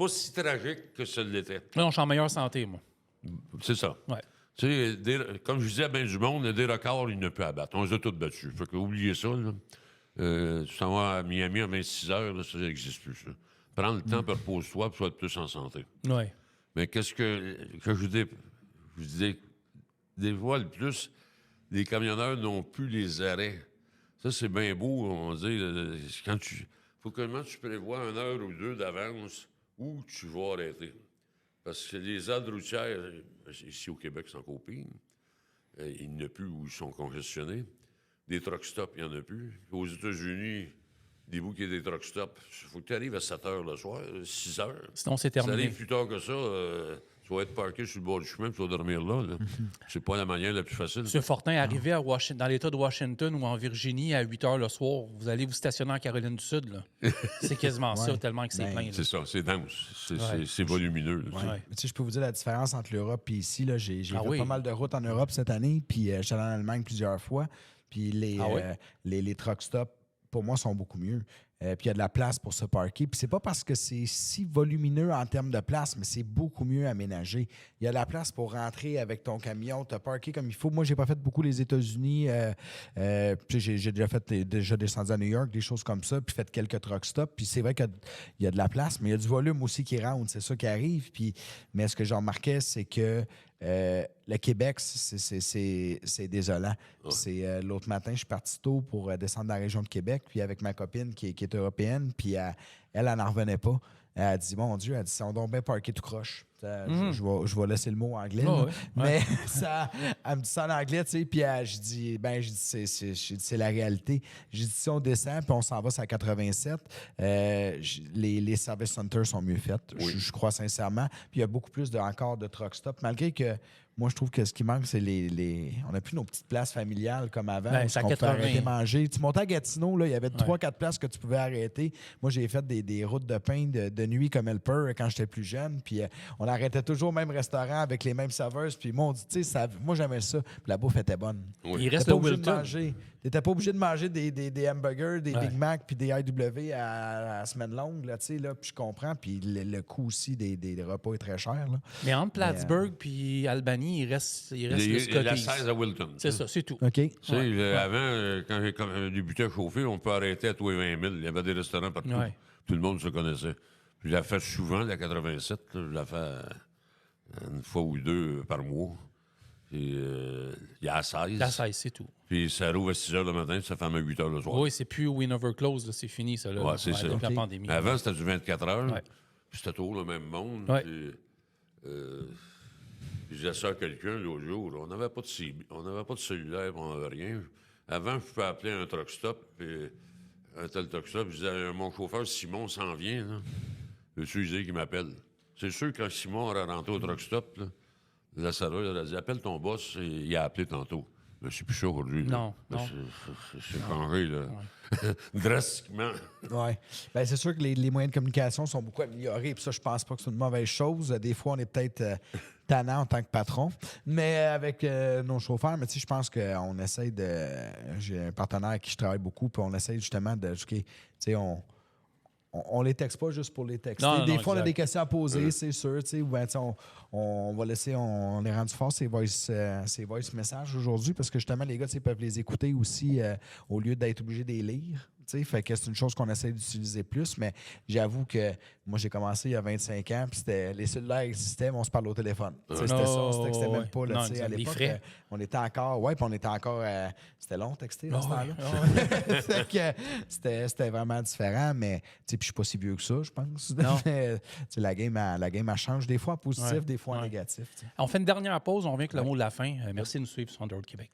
si tragique que ça l'était. Non, je suis en meilleure santé, moi. C'est ça. Ouais. Tu sais, comme je disais à bien du monde, il y a des records, il ne peut abattre. On les a tous battus. Fait que oubliez ça, là. Tu s'en vas à Miami à 26 heures, là, ça n'existe plus, ça. Prends le temps, puis repose-toi, puis sois plus en santé. Oui. Mais qu'est-ce que je disais, des fois, le plus, les camionneurs n'ont plus les arrêts. Ça, c'est bien beau, on dit. Faut comment tu prévois 1 heure ou 2 d'avance où tu vas arrêter. Parce que les aides routières, ici au Québec, c'est encore pire. Il n'y en a plus où ils sont congestionnés. Des truck stops, il n'y en a plus. Aux États-Unis, des bouts qui y a des truck stops, il faut que tu arrives à 7 heures le soir, 6 heures. Sinon, c'est Ça terminé. arrive plus tard que ça, tu vas être parqué sur le bord du chemin, puis tu vas dormir là. C'est pas la manière la plus facile. M. Fortin, arrivé dans l'État de Washington ou en Virginie à 8 heures le soir, vous allez vous stationner en Caroline du Sud. Là. C'est quasiment ça, tellement que c'est plein. Là. C'est ça, c'est dense. C'est volumineux. Là, Ouais. Tu sais, je peux vous dire la différence entre l'Europe et ici. Là, j'ai fait oui. pas mal de routes en Europe cette année, puis j'étais allé en Allemagne plusieurs fois. Puis ouais? les truck stops, pour moi, sont beaucoup mieux. Puis il y a de la place pour se parker. Puis c'est pas parce que c'est si volumineux en termes de place, mais c'est beaucoup mieux aménagé. Il y a de la place pour rentrer avec ton camion, te parker comme il faut. Moi, j'ai pas fait beaucoup les États-Unis. Puis j'ai déjà descendu à New York, des choses comme ça, puis fait quelques truck stops. Puis c'est vrai qu'il y a de la place, mais il y a du volume aussi qui rentre. C'est ça qui arrive. Mais ce que j'ai remarqué, c'est que le Québec, c'est désolant. L'autre matin, je suis parti tôt pour descendre dans la région de Québec, puis avec ma copine qui est européenne, puis elle n'en revenait pas. Elle a dit, mon Dieu, elle dit, on doit bien parker tout croche. Je vais laisser le mot anglais, là. Ouais. Mais elle me dit ça en anglais, tu sais, puis je dis, c'est la réalité. J'ai dit, si on descend, puis on s'en va, c'est à 87, les service centers sont mieux faits, je crois sincèrement. Puis il y a beaucoup plus encore de truck stop, malgré que moi, je trouve que ce qui manque, c'est on n'a plus nos petites places familiales comme avant. Ben, où c'est à on pouvait 80. arrêter manger. Tu montais à Gatineau, là, il y avait 3-4 places que tu pouvais arrêter. Moi, j'ai fait des routes de pain de nuit comme helper quand j'étais plus jeune. Puis on arrêtait toujours au même restaurant avec les mêmes serveuses. Puis moi, on dit, tu sais, moi, j'aimais ça. Puis la bouffe était bonne. Il reste T'étais le pas obligé de Wilton. manger. T'étais pas obligé de manger des hamburgers, des Ouais. Big Mac puis des IW à la semaine longue, là, tu sais, là. Puis je comprends. Puis le coût aussi des repas est très cher, là. Mais entre Plattsburgh puis Albany, il reste le La Scotties. 16 à Wilton. C'est ça, c'est tout. OK. Tu sais, avant, quand j'ai débuté à chauffer, on peut arrêter à tous les 20 000. Il y avait des restaurants partout. Ouais. Tout le monde se connaissait. Puis je la fais souvent, la 87. Là, je la fais une fois ou deux par mois. Puis il y a la 16. La 16, c'est tout. Puis ça rouvre à 6 h le matin, puis ça ferme à 8 h le soir. Oui, c'est plus Win Over Close, là, c'est fini, ça. Là, Ouais, c'est ça. Depuis la OK. pandémie. Mais avant, c'était du 24 heures. Ouais. Puis c'était toujours le même monde. Ouais. Puis je disais ça à quelqu'un l'autre jour. Là, on n'avait pas de cellulaire, on n'avait rien. Avant, je pouvais appeler un truck stop, puis un tel truck stop. Je disais, mon chauffeur Simon s'en vient. Là. Veux-tu dire qu'il m'appelle? C'est sûr que quand Simon aurait rentré au truck stop, là, la serveuse elle a dit, appelle ton boss, et il a appelé tantôt. Mais c'est plus ça aujourd'hui. là. Non, Mais non. C'est changé, là. Drastiquement. Oui. Bien, c'est sûr que les moyens de communication sont beaucoup améliorés. Puis ça, je pense pas que c'est une mauvaise chose. Des fois, on est peut-être tannant en tant que patron. Mais avec nos chauffeurs, mais tu sais, je pense qu'on essaye de. J'ai un partenaire avec qui je travaille beaucoup, puis on essaye justement de. Tu sais, on les texte pas juste pour les texter. Non, des non, fois, on a exact. des questions à poser, c'est sûr. Tu sais, ou ben, tu sais, on va laisser, on est rendu fort ces voice messages aujourd'hui parce que justement, les gars, tu sais, peuvent les écouter aussi au lieu d'être obligés de les lire. Tu sais, fait que c'est une chose qu'on essaie d'utiliser plus, mais j'avoue que moi, j'ai commencé il y a 25 ans, puis les cellulaires existaient, mais on se parle au téléphone. Tu sais, C'était ça, on se textait même pas. Là, Non, tu sais, à les l'époque, frais. on était encore... Oui, puis on était encore... c'était long, texter, dans ce Ah temps-là. Fait que c'était vraiment différent, mais tu sais, puis je suis pas si vieux que ça, je pense. Non. Mais, tu sais, la game, elle change des fois en positif, Ouais. des fois en Ouais. négatif. Tu sais. On fait une dernière pause, on revient avec le mot de la fin. Merci de nous suivre sur On the Road Québec.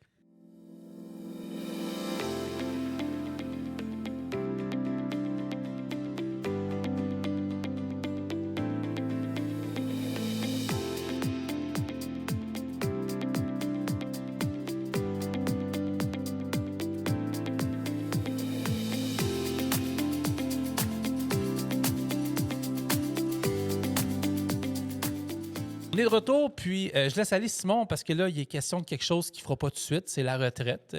On est de retour, puis je laisse aller Simon parce que là, il est question de quelque chose qu'il ne fera pas tout de suite, c'est la retraite.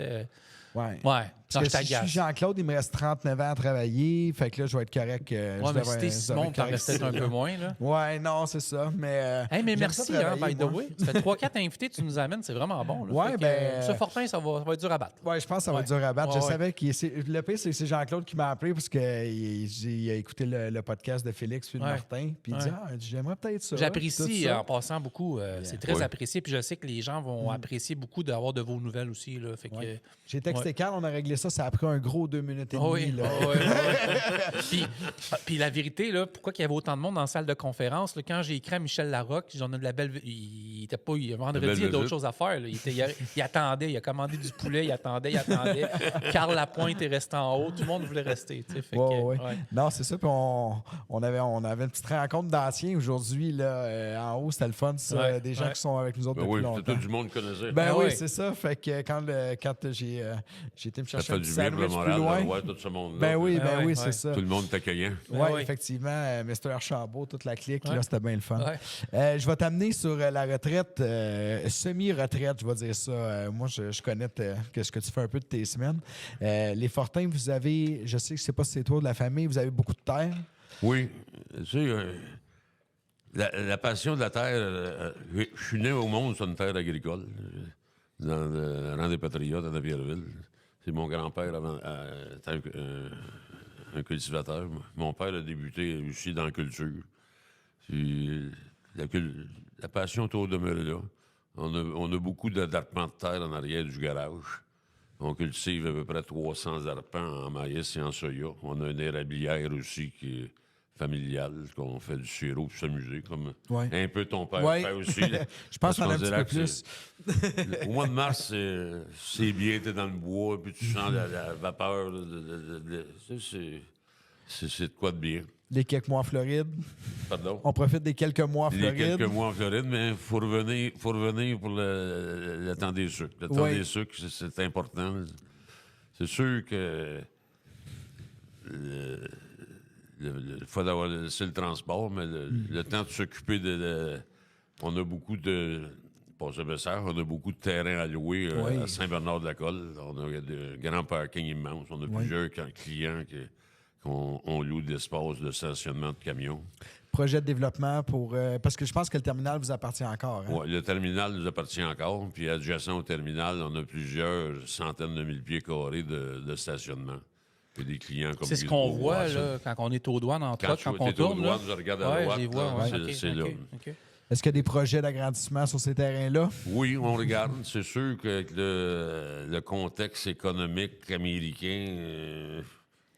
Ouais. Ouais, Parce non, que je si je suis t'agace. Jean-Claude, il me reste 39 ans à travailler. Fait que là, je vais être correct. Ouais, mais si t'es Simon, t'en restes peut-être un peu moins. Là. Ouais, non, c'est ça. Mais, Hey, mais j'aime merci, ça hein, travailler, by the moi. way. Ça fait 3-4 invités que tu nous amènes, c'est vraiment bon. Là. Ouais, Fait que, ben, ce Fortin, ça va être dur à battre. Ouais, je pense que ça va Ouais. être dur à battre. Ouais, Je ouais. savais le pire, c'est que c'est Jean-Claude qui m'a appelé parce qu'il a écouté le podcast de Félix puis de Ouais. Martin. Puis il dit, Ouais. j'aimerais peut-être ça. J'apprécie tout ça. en passant beaucoup. C'est très Ouais. apprécié. Puis je sais que les gens vont apprécier beaucoup d'avoir de vos nouvelles aussi. Là. Fait que, Ouais. J'ai texté Ouais. Carl, on a réglé ça. Ça a pris un gros 2 minutes et demie. oui, là. puis la vérité, là, pourquoi il y avait autant de monde dans la salle de conférence? Là, quand j'ai écrit à Michel Larocque, j'en ai de la belle. Il était pas. Vendredi, il y a d'autres visite. choses à faire. Là. Il attendait, il a commandé du poulet, il attendait. Carl Lapointe est resté en haut, tout le monde voulait rester. Tu sais, fait que, Ouais. ouais. Non, c'est ça. Puis on avait une petite rencontre d'anciens aujourd'hui. Là, en haut, c'était le fun. Ça, Ouais, des gens ouais. qui sont avec nous autres Ben depuis oui, longtemps. tout du monde connaissait. Ben Ah oui, ouais. c'est ça. Fait que quand j'ai été me chercher fait du bien sandwich pour le plus moral loin. de voir tout ce monde-là. Ben oui, Ah ouais, c'est ouais. ça. Tout le monde est accueillant. Oui, oui. effectivement, Mr. Archambault, toute la clique, Ouais. là, c'était bien le fun. Ouais. Je vais t'amener sur la retraite, semi-retraite, je vais dire ça. Moi, je connais ce que tu fais un peu de tes semaines. Les Fortins, vous avez, je sais que je sais pas si c'est toi de la famille, vous avez beaucoup de terre. Oui, tu sais, la passion de la terre, je suis né au monde sur une terre agricole, dans le rang des Patriotes à Napierville. C'est mon grand-père était un cultivateur. Mon père a débuté aussi dans la culture. Puis, la passion est au demeuré là. On a beaucoup d'arpents de terre en arrière du garage. On cultive à peu près 300 arpents en maïs et en soya. On a une érablière aussi qui est familiale, qu'on fait du sirop pour s'amuser, comme Ouais. un peu ton père Ouais. fait aussi. Je pense Parce qu'on a un qu'on petit dirait peu que plus. au mois de mars, c'est bien, t'es dans le bois, puis tu sens la vapeur. C'est de quoi de bien. Les quelques mois en Floride. Pardon? On profite des quelques mois en Les Floride. quelques mois en Floride, mais il faut revenir pour le temps des sucres. Le temps Oui. des sucres, c'est important. C'est sûr que il faut avoir laissé le transport, mais le temps de s'occuper on a beaucoup de... Pas ça, on a beaucoup de terrains à louer Oui. à Saint-Bernard-de-la-Colle. On a de grands parkings immenses. On a plusieurs clients qu'on loue d'espace de stationnement de camions. Projet de développement pour. Parce que je pense que le terminal vous appartient encore. Hein? Ouais, le terminal nous appartient encore. Puis adjacent au terminal, on a plusieurs centaines de mille pieds carrés de stationnement. Puis des clients comme C'est ce Guy qu'on Lebeau, voit Watson. là, quand on est aux douanes en Quand truck, quand tu on es aux tourne. douanes, Là. je regarde à Ouais, droite. je les vois. là, Ouais. c'est OK, là. OK, OK. Est-ce qu'il y a des projets d'agrandissement sur ces terrains-là? Oui, on regarde. C'est sûr que le contexte économique américain,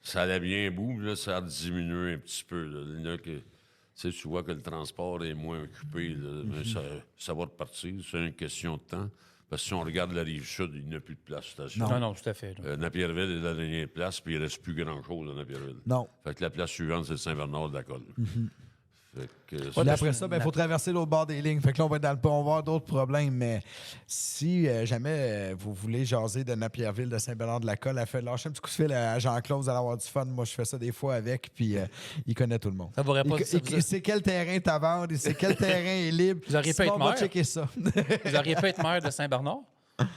ça allait bien bout. Là, ça a diminué un petit peu. Là. Il y en a tu vois que le transport est moins occupé. Là, mais ça va repartir. C'est une question de temps. Parce que si on regarde la rive sud, il n'y a plus de place station. Non, tout à fait. là. Napierville est la dernière place, puis il ne reste plus grand-chose à Napierville. Non. Fait que la place suivante, c'est Saint-Bernard-de-la-Colle. Fait que, Puis après ça, il faut traverser l'autre bord des lignes. Fait que là, on va être dans le pont, on va avoir d'autres problèmes. Mais si jamais vous voulez jaser de Napierville, de Saint-Bernard-de-la-Colle, lâchez un petit coup de fil à Jean-Claude, vous allez avoir du fun. Moi, je fais ça des fois avec, puis il connaît tout le monde. Ça vaudrait pas- ça vous- Il sait quel terrain est à vendre, il sait quel terrain est libre. Vous auriez pu Simon être va maire. checker ça. Vous auriez pu être maire de Saint-Bernard?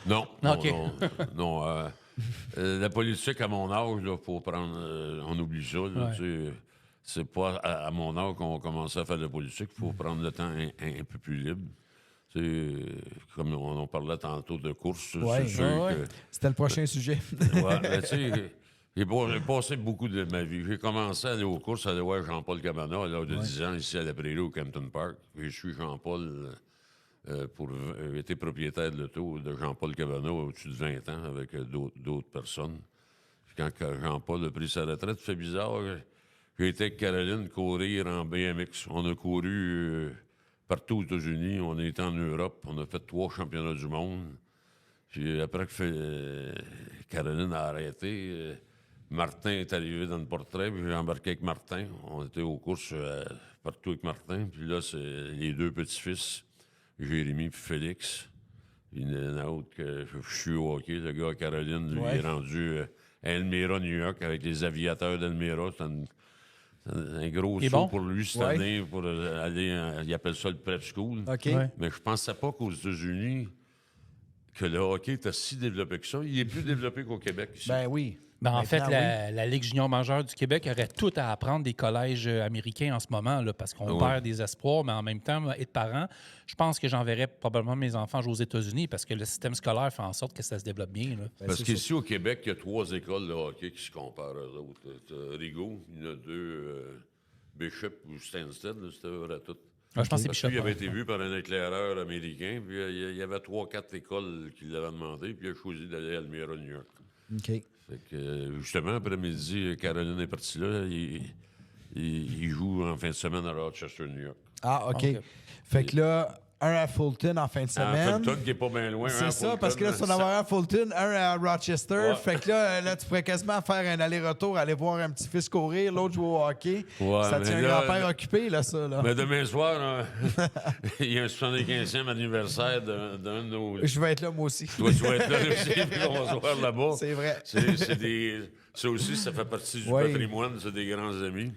Non, OK. non. La politique, à mon âge, il faut prendre... on oublie ça. Là, Ouais. tu sais, c'est pas à mon âge qu'on commence à faire de la politique. Il faut prendre le temps un peu plus libre. Tu sais, comme on parlait tantôt de course, Ouais. c'est sûr Ouais, que... C'était le prochain sujet. Ouais, mais tu sais, j'ai passé beaucoup de ma vie. J'ai commencé à aller aux courses, à aller voir Jean-Paul Cabana à l'âge de 10 ans, ici à la Prairie, au Campton Park. Puis je suis Jean-Paul... j'ai été propriétaire de l'auto de Jean-Paul Cabana au-dessus de 20 ans avec d'autres personnes. Puis quand Jean-Paul a pris sa retraite, c'est bizarre. J'ai été avec Caroline courir en BMX. On a couru partout aux États-Unis. On a été en Europe. On a fait 3 championnats du monde. Puis après que Caroline a arrêté, Martin est arrivé dans le portrait. Puis j'ai embarqué avec Martin. On était aux courses partout avec Martin. Puis là, c'est les 2 petits-fils. Jérémy puis Félix. Il y en a un autre que je suis au hockey. Le gars à Caroline, lui, Ouais. est rendu à Elmira, New York, avec les aviateurs d'Elmira. C'est un gros Il est saut bon? pour lui cette Ouais. année pour aller, il appelle ça le prep school. OK. Ouais. Mais je pensais pas qu'aux États-Unis, que le hockey était si développé que ça. Il est plus développé qu'au Québec ici. Ben oui. Ben, en fait, Maintenant, la Ligue junior majeure du Québec aurait tout à apprendre des collèges américains en ce moment, là, parce qu'on Ouais. perd des espoirs, mais en même temps, être parent, je pense que j'enverrais probablement mes enfants jouer aux États-Unis parce que le système scolaire fait en sorte que ça se développe bien. Là. Ben, Parce c'est qu'ici, au Québec, il y a 3 écoles de hockey qui se comparent aux autres. T'as Rigaud, il y en a 2, Bishop ou Stansted, là, c'était vrai tout. Ah, je pense que c'est Parce Bishop. qu'il avait été vu par un éclaireur américain, puis il y avait 3-4 écoles qui l'avaient demandé, puis il a choisi d'aller à Elmira, New York. OK. Fait que, justement, après-midi, Caroline est partie là. Il joue en fin de semaine à Rochester, New York. Ah, OK. OK. Fait que là, un à Fulton en fin de semaine. Fulton qui est pas bien loin. C'est ça, parce que là, tu vas en avoir un à Fulton, un à Rochester. Ouais. Fait que là, tu pourrais quasiment faire un aller-retour, aller voir un petit fils courir, l'autre jouer au hockey. Ouais, Ça mais tient un là, grand-père occupé, là, ça. Là. Mais demain soir, là, il y a un 75e anniversaire d'un de nos. Je vais être là, moi aussi. Toi, tu vas être là aussi, puis on va se voir là-bas. C'est vrai. Ça aussi, ça fait partie du Oui. patrimoine, c'est des grands amis.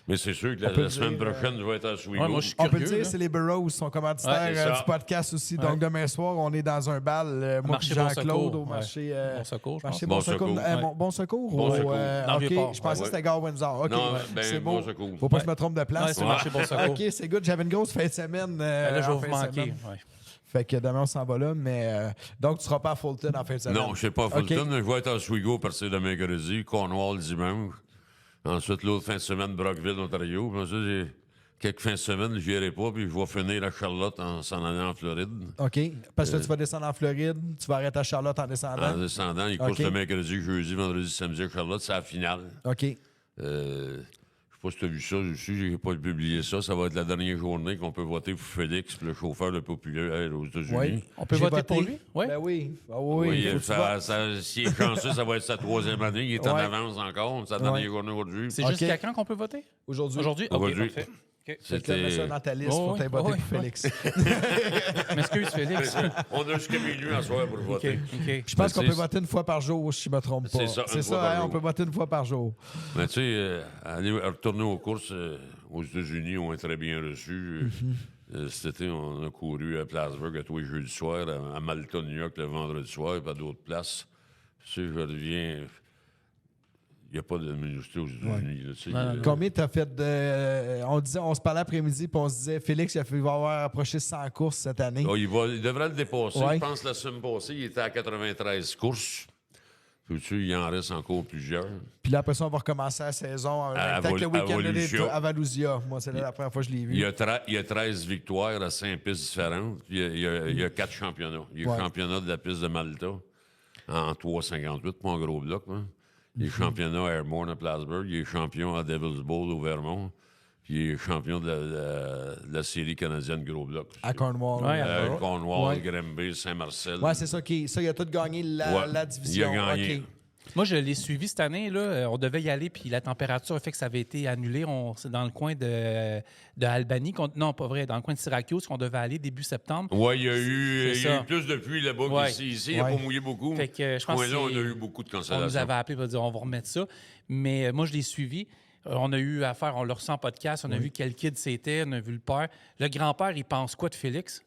Mais c'est sûr que On peut la semaine dire, prochaine, je vais être à Oswego. Ouais, moi, je suis On peut le curieux, dire, là. c'est les Burroughs, sont commanditaires Ouais, c'est ça. du podcast aussi. Donc, demain soir, on est dans un bal, moi Marché et Jean-Claude, Bon au Secours, marché... Bon Secours, je marché pense. Bon Bon Secours. Secours. Bon Secours? Bon Secours. Dans le OK, Vieux-Port, je pensais ouais. que c'était Gare Windsor. OK, Non, ouais, ben, c'est Bon beau. Secours. Faut pas Ouais. que je me trompe de place. Ouais, c'est marché Bon Secours. OK, c'est good. J'avais une grosse fin de semaine. Là, je vais en vous fin de manquer. semaine. Ouais. Fait que demain, on s'en va là. Mais donc, tu seras pas à Fulton en fin de semaine? Non, je ne sais pas à OK. Fulton. Je vais être à Oswego à partir de mercredi, Cornwall dimanche. Ensuite, l'autre fin de semaine, Brockville, Ontario. Puis ensuite, j'ai quelques fins de semaine, je n'irai pas, puis je vais finir à Charlotte en s'en allant en Floride. OK. Parce que là, tu vas descendre en Floride, tu vas arrêter à Charlotte en descendant. En descendant, il course OK. le mercredi, jeudi, vendredi, samedi à Charlotte. C'est la finale. OK. Je sais pas si tu as vu ça aussi, j'ai pas publié ça. Ça va être la dernière journée qu'on peut voter pour Félix, le chauffeur le populaire aux États-Unis. Oui. On peut J'ai voter voté. pour lui? Ouais. Ben oui. Ah oui, Oui, faut que tu votes. s'il est chanceux, ça va être sa troisième année. Il est en Ouais. avance encore. C'est la dernière Ouais. journée aujourd'hui. C'est OK. jusqu'à quand qu'on peut voter? Aujourd'hui. Aujourd'hui? OK, Aujourd'hui. parfait. OK. Fait que là, mets ça dans ta liste pour Oh, t'aider voter oui, pour Félix. M'excuse, Félix. On a jusqu'à minuit à soir pour OK, voter. OK. Je pense qu'on C'est- peut voter une fois par jour, si je me trompe pas. C'est ça, une fois par hein, on jour. peut voter une fois par jour. Mais tu sais, retourner aux courses aux États-Unis, on est très bien reçus. Cet été, on a couru à Plattsburgh à tous les jeudis soirs, à Malta, New York, le vendredi soir, pas d'autres places. Tu sais, je reviens. Il n'y a pas de ministère aux États-Unis. là, tu sais, Combien t'as fait de. On se parlait après-midi, puis on se disait, Félix, il va avoir approché 100 courses cette année. Oh, il devrait le dépasser. Ouais. Je pense que la semaine passée, il était à 93 courses. Puis, tu sais, il en reste encore plusieurs. Puis là, après ça, on va recommencer la saison en même temps que le week-end de Volusia. à Valousia. Moi, c'est là la première fois que je l'ai vu. Il y a 13 victoires à 5 pistes différentes. Puis il y a 4 championnats. Il y a Ouais. le championnat de la piste de Malta en 3,58, pas en gros bloc. Hein. Il est championnat à Airborne à Plattsburgh. Il est champion à Devil's Bowl au Vermont. Puis il est champion de la série canadienne gros bloc. À Cornwall. Ouais, à Cornwall, Ouais. Granby, Saint-Marcel. Ouais, c'est ça. Ça, il a tout gagné la Ouais. division. Il a gagné. OK. Moi, je l'ai suivi cette année. Là. On devait y aller, puis la température a fait que ça avait été annulé. C'est dans le coin de Albany. Non, pas vrai. Dans le coin de Syracuse qu'on devait aller début septembre. Oui, il y a eu ça. plus de pluie là-bas Ouais. qu'ici. Ici, il n'a Ouais. pas mouillé beaucoup. Fait que, je pense là, on que a eu beaucoup de On cancellations. nous avait appelé pour dire on va remettre ça. Mais moi, je l'ai suivi. On a eu affaire, on l'a reçu en podcast, on a vu quel kid c'était, on a vu le père. Le grand-père, il pense quoi de Félix?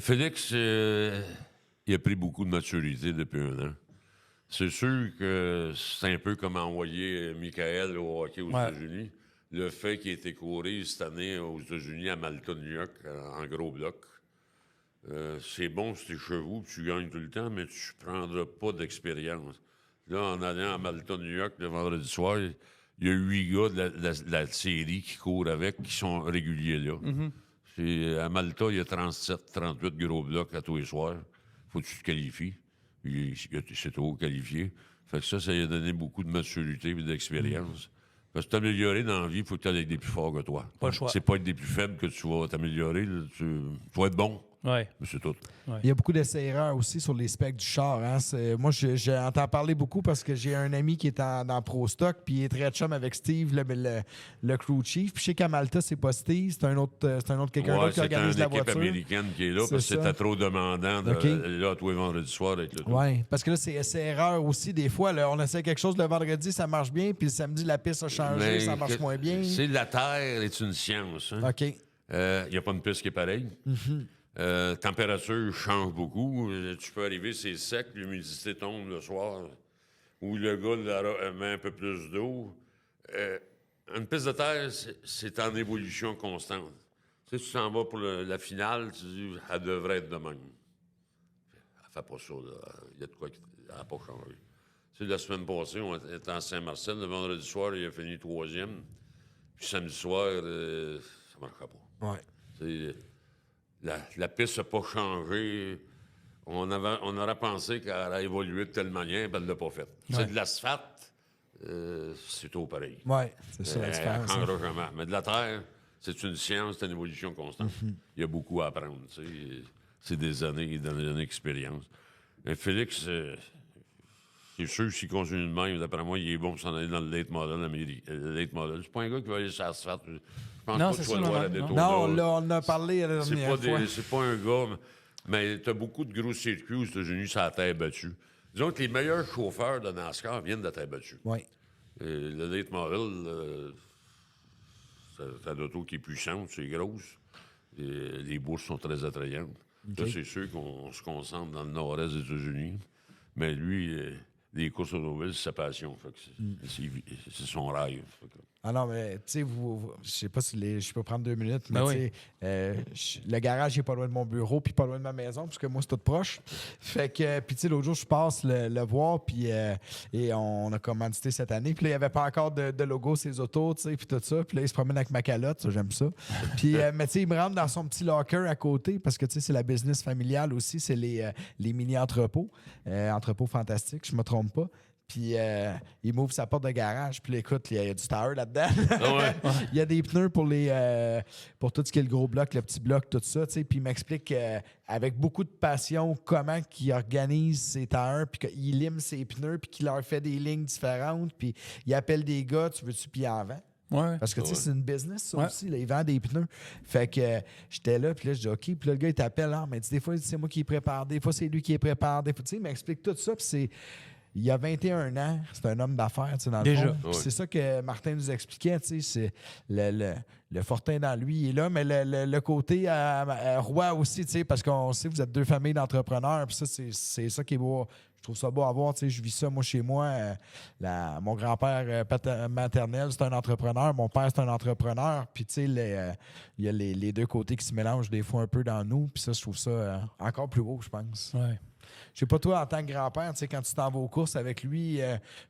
Félix, il a pris beaucoup de maturité depuis un an. C'est sûr que c'est un peu comme envoyer Michael au hockey aux Ouais. États-Unis. Le fait qu'il ait été couru cette année aux États-Unis, à Malta, New York, en gros bloc. C'est bon si t'es chevaux, tu gagnes tout le temps, mais tu ne prendras pas d'expérience. Là, en allant à Malta, New York, le vendredi soir, il y a 8 gars de la série qui courent avec, qui sont réguliers là. À Malta, il y a 37, 38 gros blocs à tous les soirs. Faut que tu te qualifies. C'est trop qualifié. Fait que ça lui a donné beaucoup de maturité et d'expérience. Parce que t'améliorer dans la vie, il faut que tu ailles des plus forts que toi. Pas le choix. C'est pas être des plus faibles que tu vas t'améliorer. Là. Tu vas être bon, Oui. mais c'est tout. Il y a beaucoup d'essais-erreurs aussi sur les specs du char. Hein. Moi, j'ai entendu parler beaucoup parce que j'ai un ami qui est dans Pro Stock, puis il est très chum avec Steve, le crew chief. Puis je sais qu'à Malta, c'est pas Steve, c'est un autre quelqu'un d'autre qui c'est organise une la équipe voiture. américaine qui est là C'est parce que ça. c'était trop demandant de, OK. là, tous les vendredis soirs avec le tout. Oui, parce que là, c'est essais-erreurs aussi. Des fois, là, on essaie quelque chose le vendredi, ça marche bien, puis le samedi, la piste a changé, Mais ça marche que- moins bien. La Terre est une science. Hein? OK. Il n'y a pas une piste qui est pareille. Température change beaucoup. Tu peux arriver, c'est sec, l'humidité tombe le soir, ou le gars met un peu plus d'eau. Une piste de terre, c'est en évolution constante. Tu sais, tu t'en vas pour la finale, tu dis, elle devrait être de même. Elle fait pas ça, là. Il y a de quoi qui n'a pas changé. Tu sais, la semaine passée, on était en Saint-Marcel. Le vendredi soir, il a fini 3e. Puis samedi soir, ça ne marchera pas. Ouais. Tu sais, la piste n'a pas changé. On aurait pensé qu'elle aurait évolué de telle manière, puis elle ne l'a pas fait. C'est de l'asphalte, c'est tout pareil. Ouais, c'est ça la Elle ne différence. hein. changera jamais. Mais de la terre, c'est une science, c'est une évolution constante. Il y a beaucoup à apprendre. Tu sais. C'est des années d'expérience. Mais Félix, c'est sûr que s'il continue de même, d'après moi, il est bon pour s'en aller dans le late model américain. Le late model. C'est pas un gars qui va aller sur l'asphalte. Je pense Non, pas c'est que tu vas ça, le voir non, à non. Daytona. Non, là, on en a parlé la C'est dernière pas, fois. c'est pas un gars, mais tu as beaucoup de gros circuits aux États-Unis sur la terre battue. Disons que les meilleurs chauffeurs de NASCAR viennent de la terre battue. Oui. Le late model, c'est une auto qui est puissante, c'est grosse. Les bourses sont très attrayantes. Là, c'est sûr qu'on se concentre dans le nord-est des États-Unis. Mais lui, les courses automobiles, c'est sa passion. Fait que c'est son rêve. Fait que- Ah non, mais tu sais, je sais pas si je peux prendre 2 minutes, mais Ben tu sais, le garage est pas loin de mon bureau, puis pas loin de ma maison, parce que moi, c'est tout proche. Fait que, puis tu sais, l'autre jour, je passe le voir, puis et on a commandité cette année. Puis là, il n'y avait pas encore de logo sur les autos, tu sais, puis tout ça. Puis là, il se promène avec ma calotte, ça, j'aime ça. Puis, mais tu sais, il me rentre dans son petit locker à côté, parce que tu sais, c'est la business familiale aussi, c'est les mini-entrepôts, entrepôts fantastiques, je me trompe pas. Puis il m'ouvre sa porte de garage. Puis là, écoute, il y a du tire là-dedans. Ah ouais? Il y a des pneus pour pour tout ce qui est le gros bloc, le petit bloc, tout ça. Tu sais. Puis il m'explique avec beaucoup de passion comment il organise ses tires, puis qu'il lime ses pneus, puis qu'il leur fait des lignes différentes. Puis il appelle des gars, tu veux-tu, puis il en vend. Ouais. Parce que, tu sais, c'est une business, ça Ouais. aussi. Là, il vend des pneus. Fait que j'étais là, puis là, je dis OK. Puis là, le gars, il t'appelle. Ah, mais des fois, c'est moi qui prépare. Des fois, c'est lui qui prépare. Des fois, tu sais, il m'explique tout ça. Puis c'est. Il y a 21 ans, c'est un homme d'affaires, tu sais, dans le Déjà. fond. Puis Ouais. c'est ça que Martin nous expliquait, tu sais, c'est le fortin dans lui, il est là, mais le côté roi aussi, tu sais, parce qu'on sait que vous êtes 2 familles d'entrepreneurs, puis ça, c'est ça qui est beau. Je trouve ça beau à voir, tu sais, je vis ça, moi, chez moi. Mon grand-père maternel, c'est un entrepreneur, mon père, c'est un entrepreneur, puis tu sais, il y a les 2 côtés qui se mélangent des fois un peu dans nous, puis ça, je trouve ça encore plus beau, je pense. Ouais. Je sais pas, toi, en tant que grand-père, tu sais, quand tu t'en vas aux courses avec lui,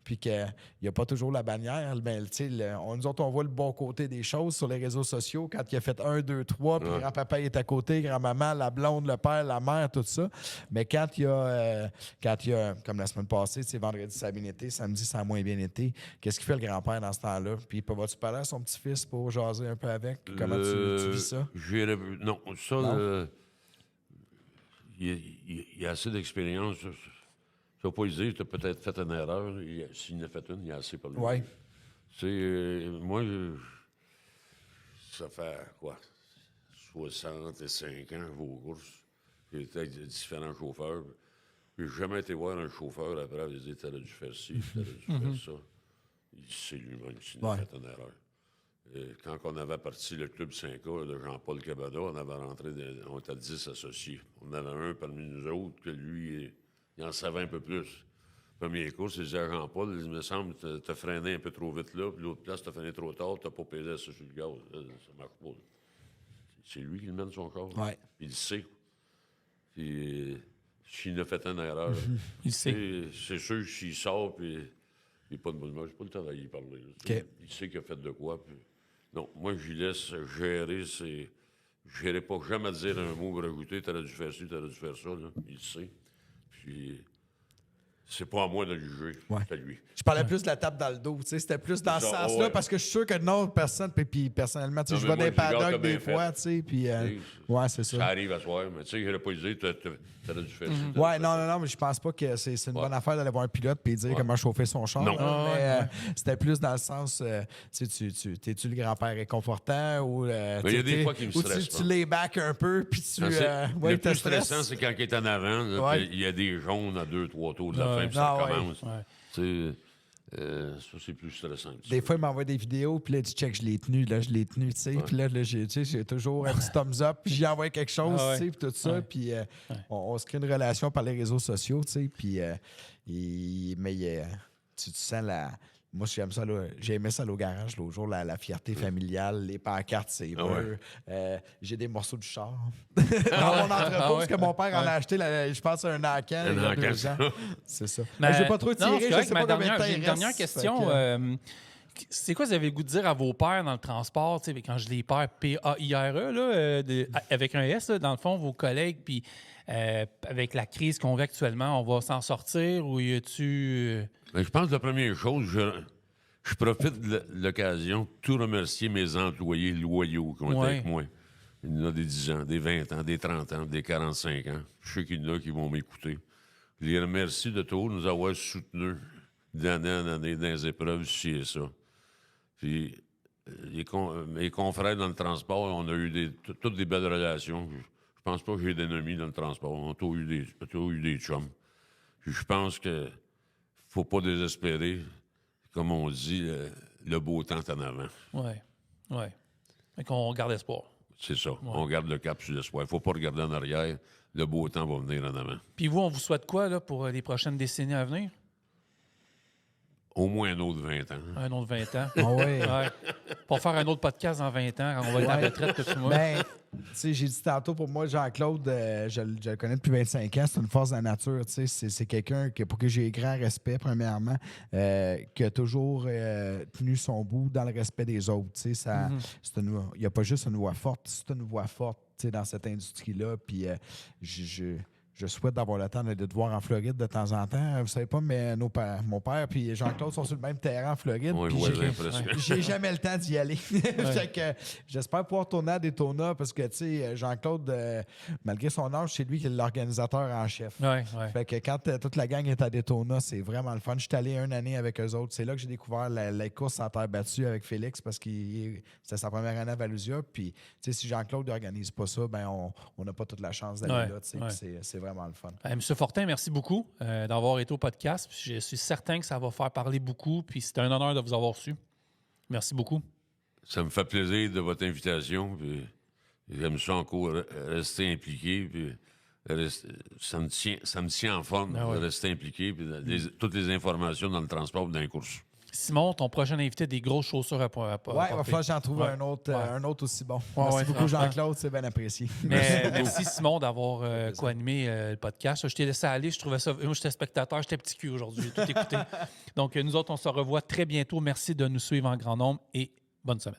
puis qu'il n'y a pas toujours la bannière, ben, tu sais, nous autres, on voit le bon côté des choses sur les réseaux sociaux. Quand il a fait 1, 2, 3, puis grand-papa est à côté, grand-maman, la blonde, le père, la mère, tout ça. Mais quand il y a, comme la semaine passée, tu sais, vendredi, ça a bien été, samedi, ça a moins bien été, qu'est-ce qu'il fait le grand-père dans ce temps-là? Puis, vas-tu parler à son petit-fils pour jaser un peu avec? Comment tu vis ça? Non, ça, Non? il y a assez d'expérience. Je ne vais pas lui dire, tu as peut-être fait une erreur. S'il en a fait une, il y a assez pour lui. Oui. Moi, ça fait quoi? 65 ans, vos courses. J'ai été avec différents chauffeurs. J'ai jamais été voir un chauffeur après et dire t'aurais dû faire ci, t'aurais dû faire ça. Il sait lui-même s'il a fait une erreur. Quand on avait parti le Club 5A de Jean-Paul Cabada, on avait rentré, on était 10 associés. On en avait un parmi nous autres que lui, il en savait un peu plus. Premier course, il disait à Jean-Paul, il me semble que t'as freiné un peu trop vite là, puis l'autre place, t'as freiné trop tard, t'as pas pesé ça sur le gaz. Ça marche pas. C'est lui qui le mène son corps. Ouais. Il le sait. Puis, s'il a fait une erreur, Il sait. c'est sûr que s'il sort, puis il n'est pas de bonne humeur, j'ai pas le temps d'aller parler. OK. Il sait qu'il a fait de quoi. Puis, non, moi, je lui laisse gérer. Je n'irai pas jamais dire un mot pour rajouter, t'aurais dû faire ci, t'aurais dû faire ça. Là. Il le sait. Puis, c'est pas à moi de le juger. Ouais. C'est à lui. Je parlais plus de la tape dans le dos. Tu sais, c'était plus dans ce C'est ça, sens-là, ouais. parce que je suis sûr que non, personne. Puis personnellement, tu sais, Non, je mais vais dans les moi, je regarde paddocks t'as des bien fois, fait. tu sais. Puis, ouais, c'est Ça ça. arrive à soir, mais tu sais, je n'aurais pas dit, t'aurais dû faire ça. Ouais, non, mais je pense pas que c'est une bonne affaire d'aller voir un pilote et dire comment chauffer son char. Non. là, mais c'était plus dans le sens, tu sais, t'es-tu le grand-père réconfortant ou. Mais il y a des fois qu'il me ou stresse, tu moi. les back un peu, puis tu. Non, ouais, le te plus stresses. stressant, c'est quand il est en avant, là, Ouais. puis il y a des jaunes à 2-3 tours de la Ouais. fin, puis ça Ah ouais. commence. Ouais. Tu sais, ça, c'est plus stressant. un petit Des peu. fois, il m'envoie des vidéos, puis là, tu check, je l'ai tenu, tu sais. Puis là, j'ai toujours un petit thumbs up, puis j'y envoie quelque chose, Ah ouais. tu sais, puis tout ça. Ouais. Puis on se crée une relation par les réseaux sociaux, tu sais. Puis, tu sens la. Moi, j'aime ça, là. J'ai aimé ça au garage l'autre jour, la fierté familiale, les pancartes, c'est ouais. j'ai des morceaux du char dans mon entrepôt, parce que mon père en a acheté, je pense, un Acan il y a 2 ans. C'est ça. Mais je ne vais pas trop non, tirer, c'est je correct, sais ma pas combien de temps j'ai il une dernière reste, question. fait que- C'est quoi vous avez le goût de dire à vos pères dans le transport, tu sais, quand je les perds, P-A-I-R-E, là, avec un S, là, dans le fond, vos collègues, puis avec la crise qu'on vit actuellement, on va s'en sortir ou y a-tu... Mais je pense que la première chose, Je profite de l'occasion de tout remercier mes employés loyaux qui ont été avec moi. Il y en a des 10 ans, des 20 ans, des 30 ans, des 45 ans. Je sais qu'il y en a qui vont m'écouter. Je les remercie de tout nous avoir soutenus d'année en année dans les épreuves, ci et ça. Puis, mes confrères dans le transport, on a eu toutes des belles relations. Je pense pas que j'ai d'ennemis dans le transport. On a tous eu des chums. Puis je pense que faut pas désespérer. Comme on dit, le beau temps est en avant. Oui. Fait qu'on garde espoir. C'est ça. On garde le cap sur l'espoir. Il ne faut pas regarder en arrière. Le beau temps va venir en avant. Puis vous, on vous souhaite quoi là, pour les prochaines décennies à venir? Au moins un autre 20 ans. Un autre 20 ans. Ah oui. Ouais. Pour faire un autre podcast dans 20 ans, quand on va être à la retraite, tout moi. Ben, tu sais, j'ai dit tantôt, pour moi, Jean-Claude, je le connais depuis 25 ans, c'est une force de la nature, tu sais, c'est quelqu'un pour qui j'ai grand respect, premièrement, qui a toujours tenu son bout dans le respect des autres, tu sais, il n'y a pas juste une voix forte, c'est une voix forte, tu sais, dans cette industrie-là, puis je souhaite d'avoir le temps de te voir en Floride de temps en temps. Vous savez pas, mais mon père et Jean-Claude sont sur le même terrain en Floride. Oui, puis voisin, presque. j'ai jamais le temps d'y aller. Fait que, j'espère pouvoir tourner à Daytona parce que, tu sais, Jean-Claude, malgré son âge, c'est lui qui est l'organisateur en chef. Ouais. Fait que quand toute la gang est à Daytona, c'est vraiment le fun. Je suis allé une année avec eux autres. C'est là que j'ai découvert la course en terre battue avec Félix parce que c'était sa première année à Valusia. Puis, tu sais, si Jean-Claude n'organise pas ça, ben on n'a pas toute la chance d'aller là. Tu sais. C'est vraiment le fun. Monsieur Fortin, merci beaucoup d'avoir été au podcast. Je suis certain que ça va faire parler beaucoup. Puis c'était un honneur de vous avoir su. Merci beaucoup. Ça me fait plaisir de votre invitation. Puis j'aime ça encore rester impliqué. Puis ça me tient en forme de rester impliqué. Puis toutes les informations dans le transport ou dans les courses. Simon, ton prochain invité a des grosses chaussures à porter. Oui, il va falloir que j'en trouve un autre aussi bon. Merci beaucoup, Jean-Claude, c'est bien apprécié. Mais merci, Simon, d'avoir co-animé le podcast. Je t'ai laissé aller, je trouvais ça. Moi, j'étais spectateur, j'étais petit cul aujourd'hui, j'ai tout écouté. Donc, nous autres, on se revoit très bientôt. Merci de nous suivre en grand nombre et bonne semaine.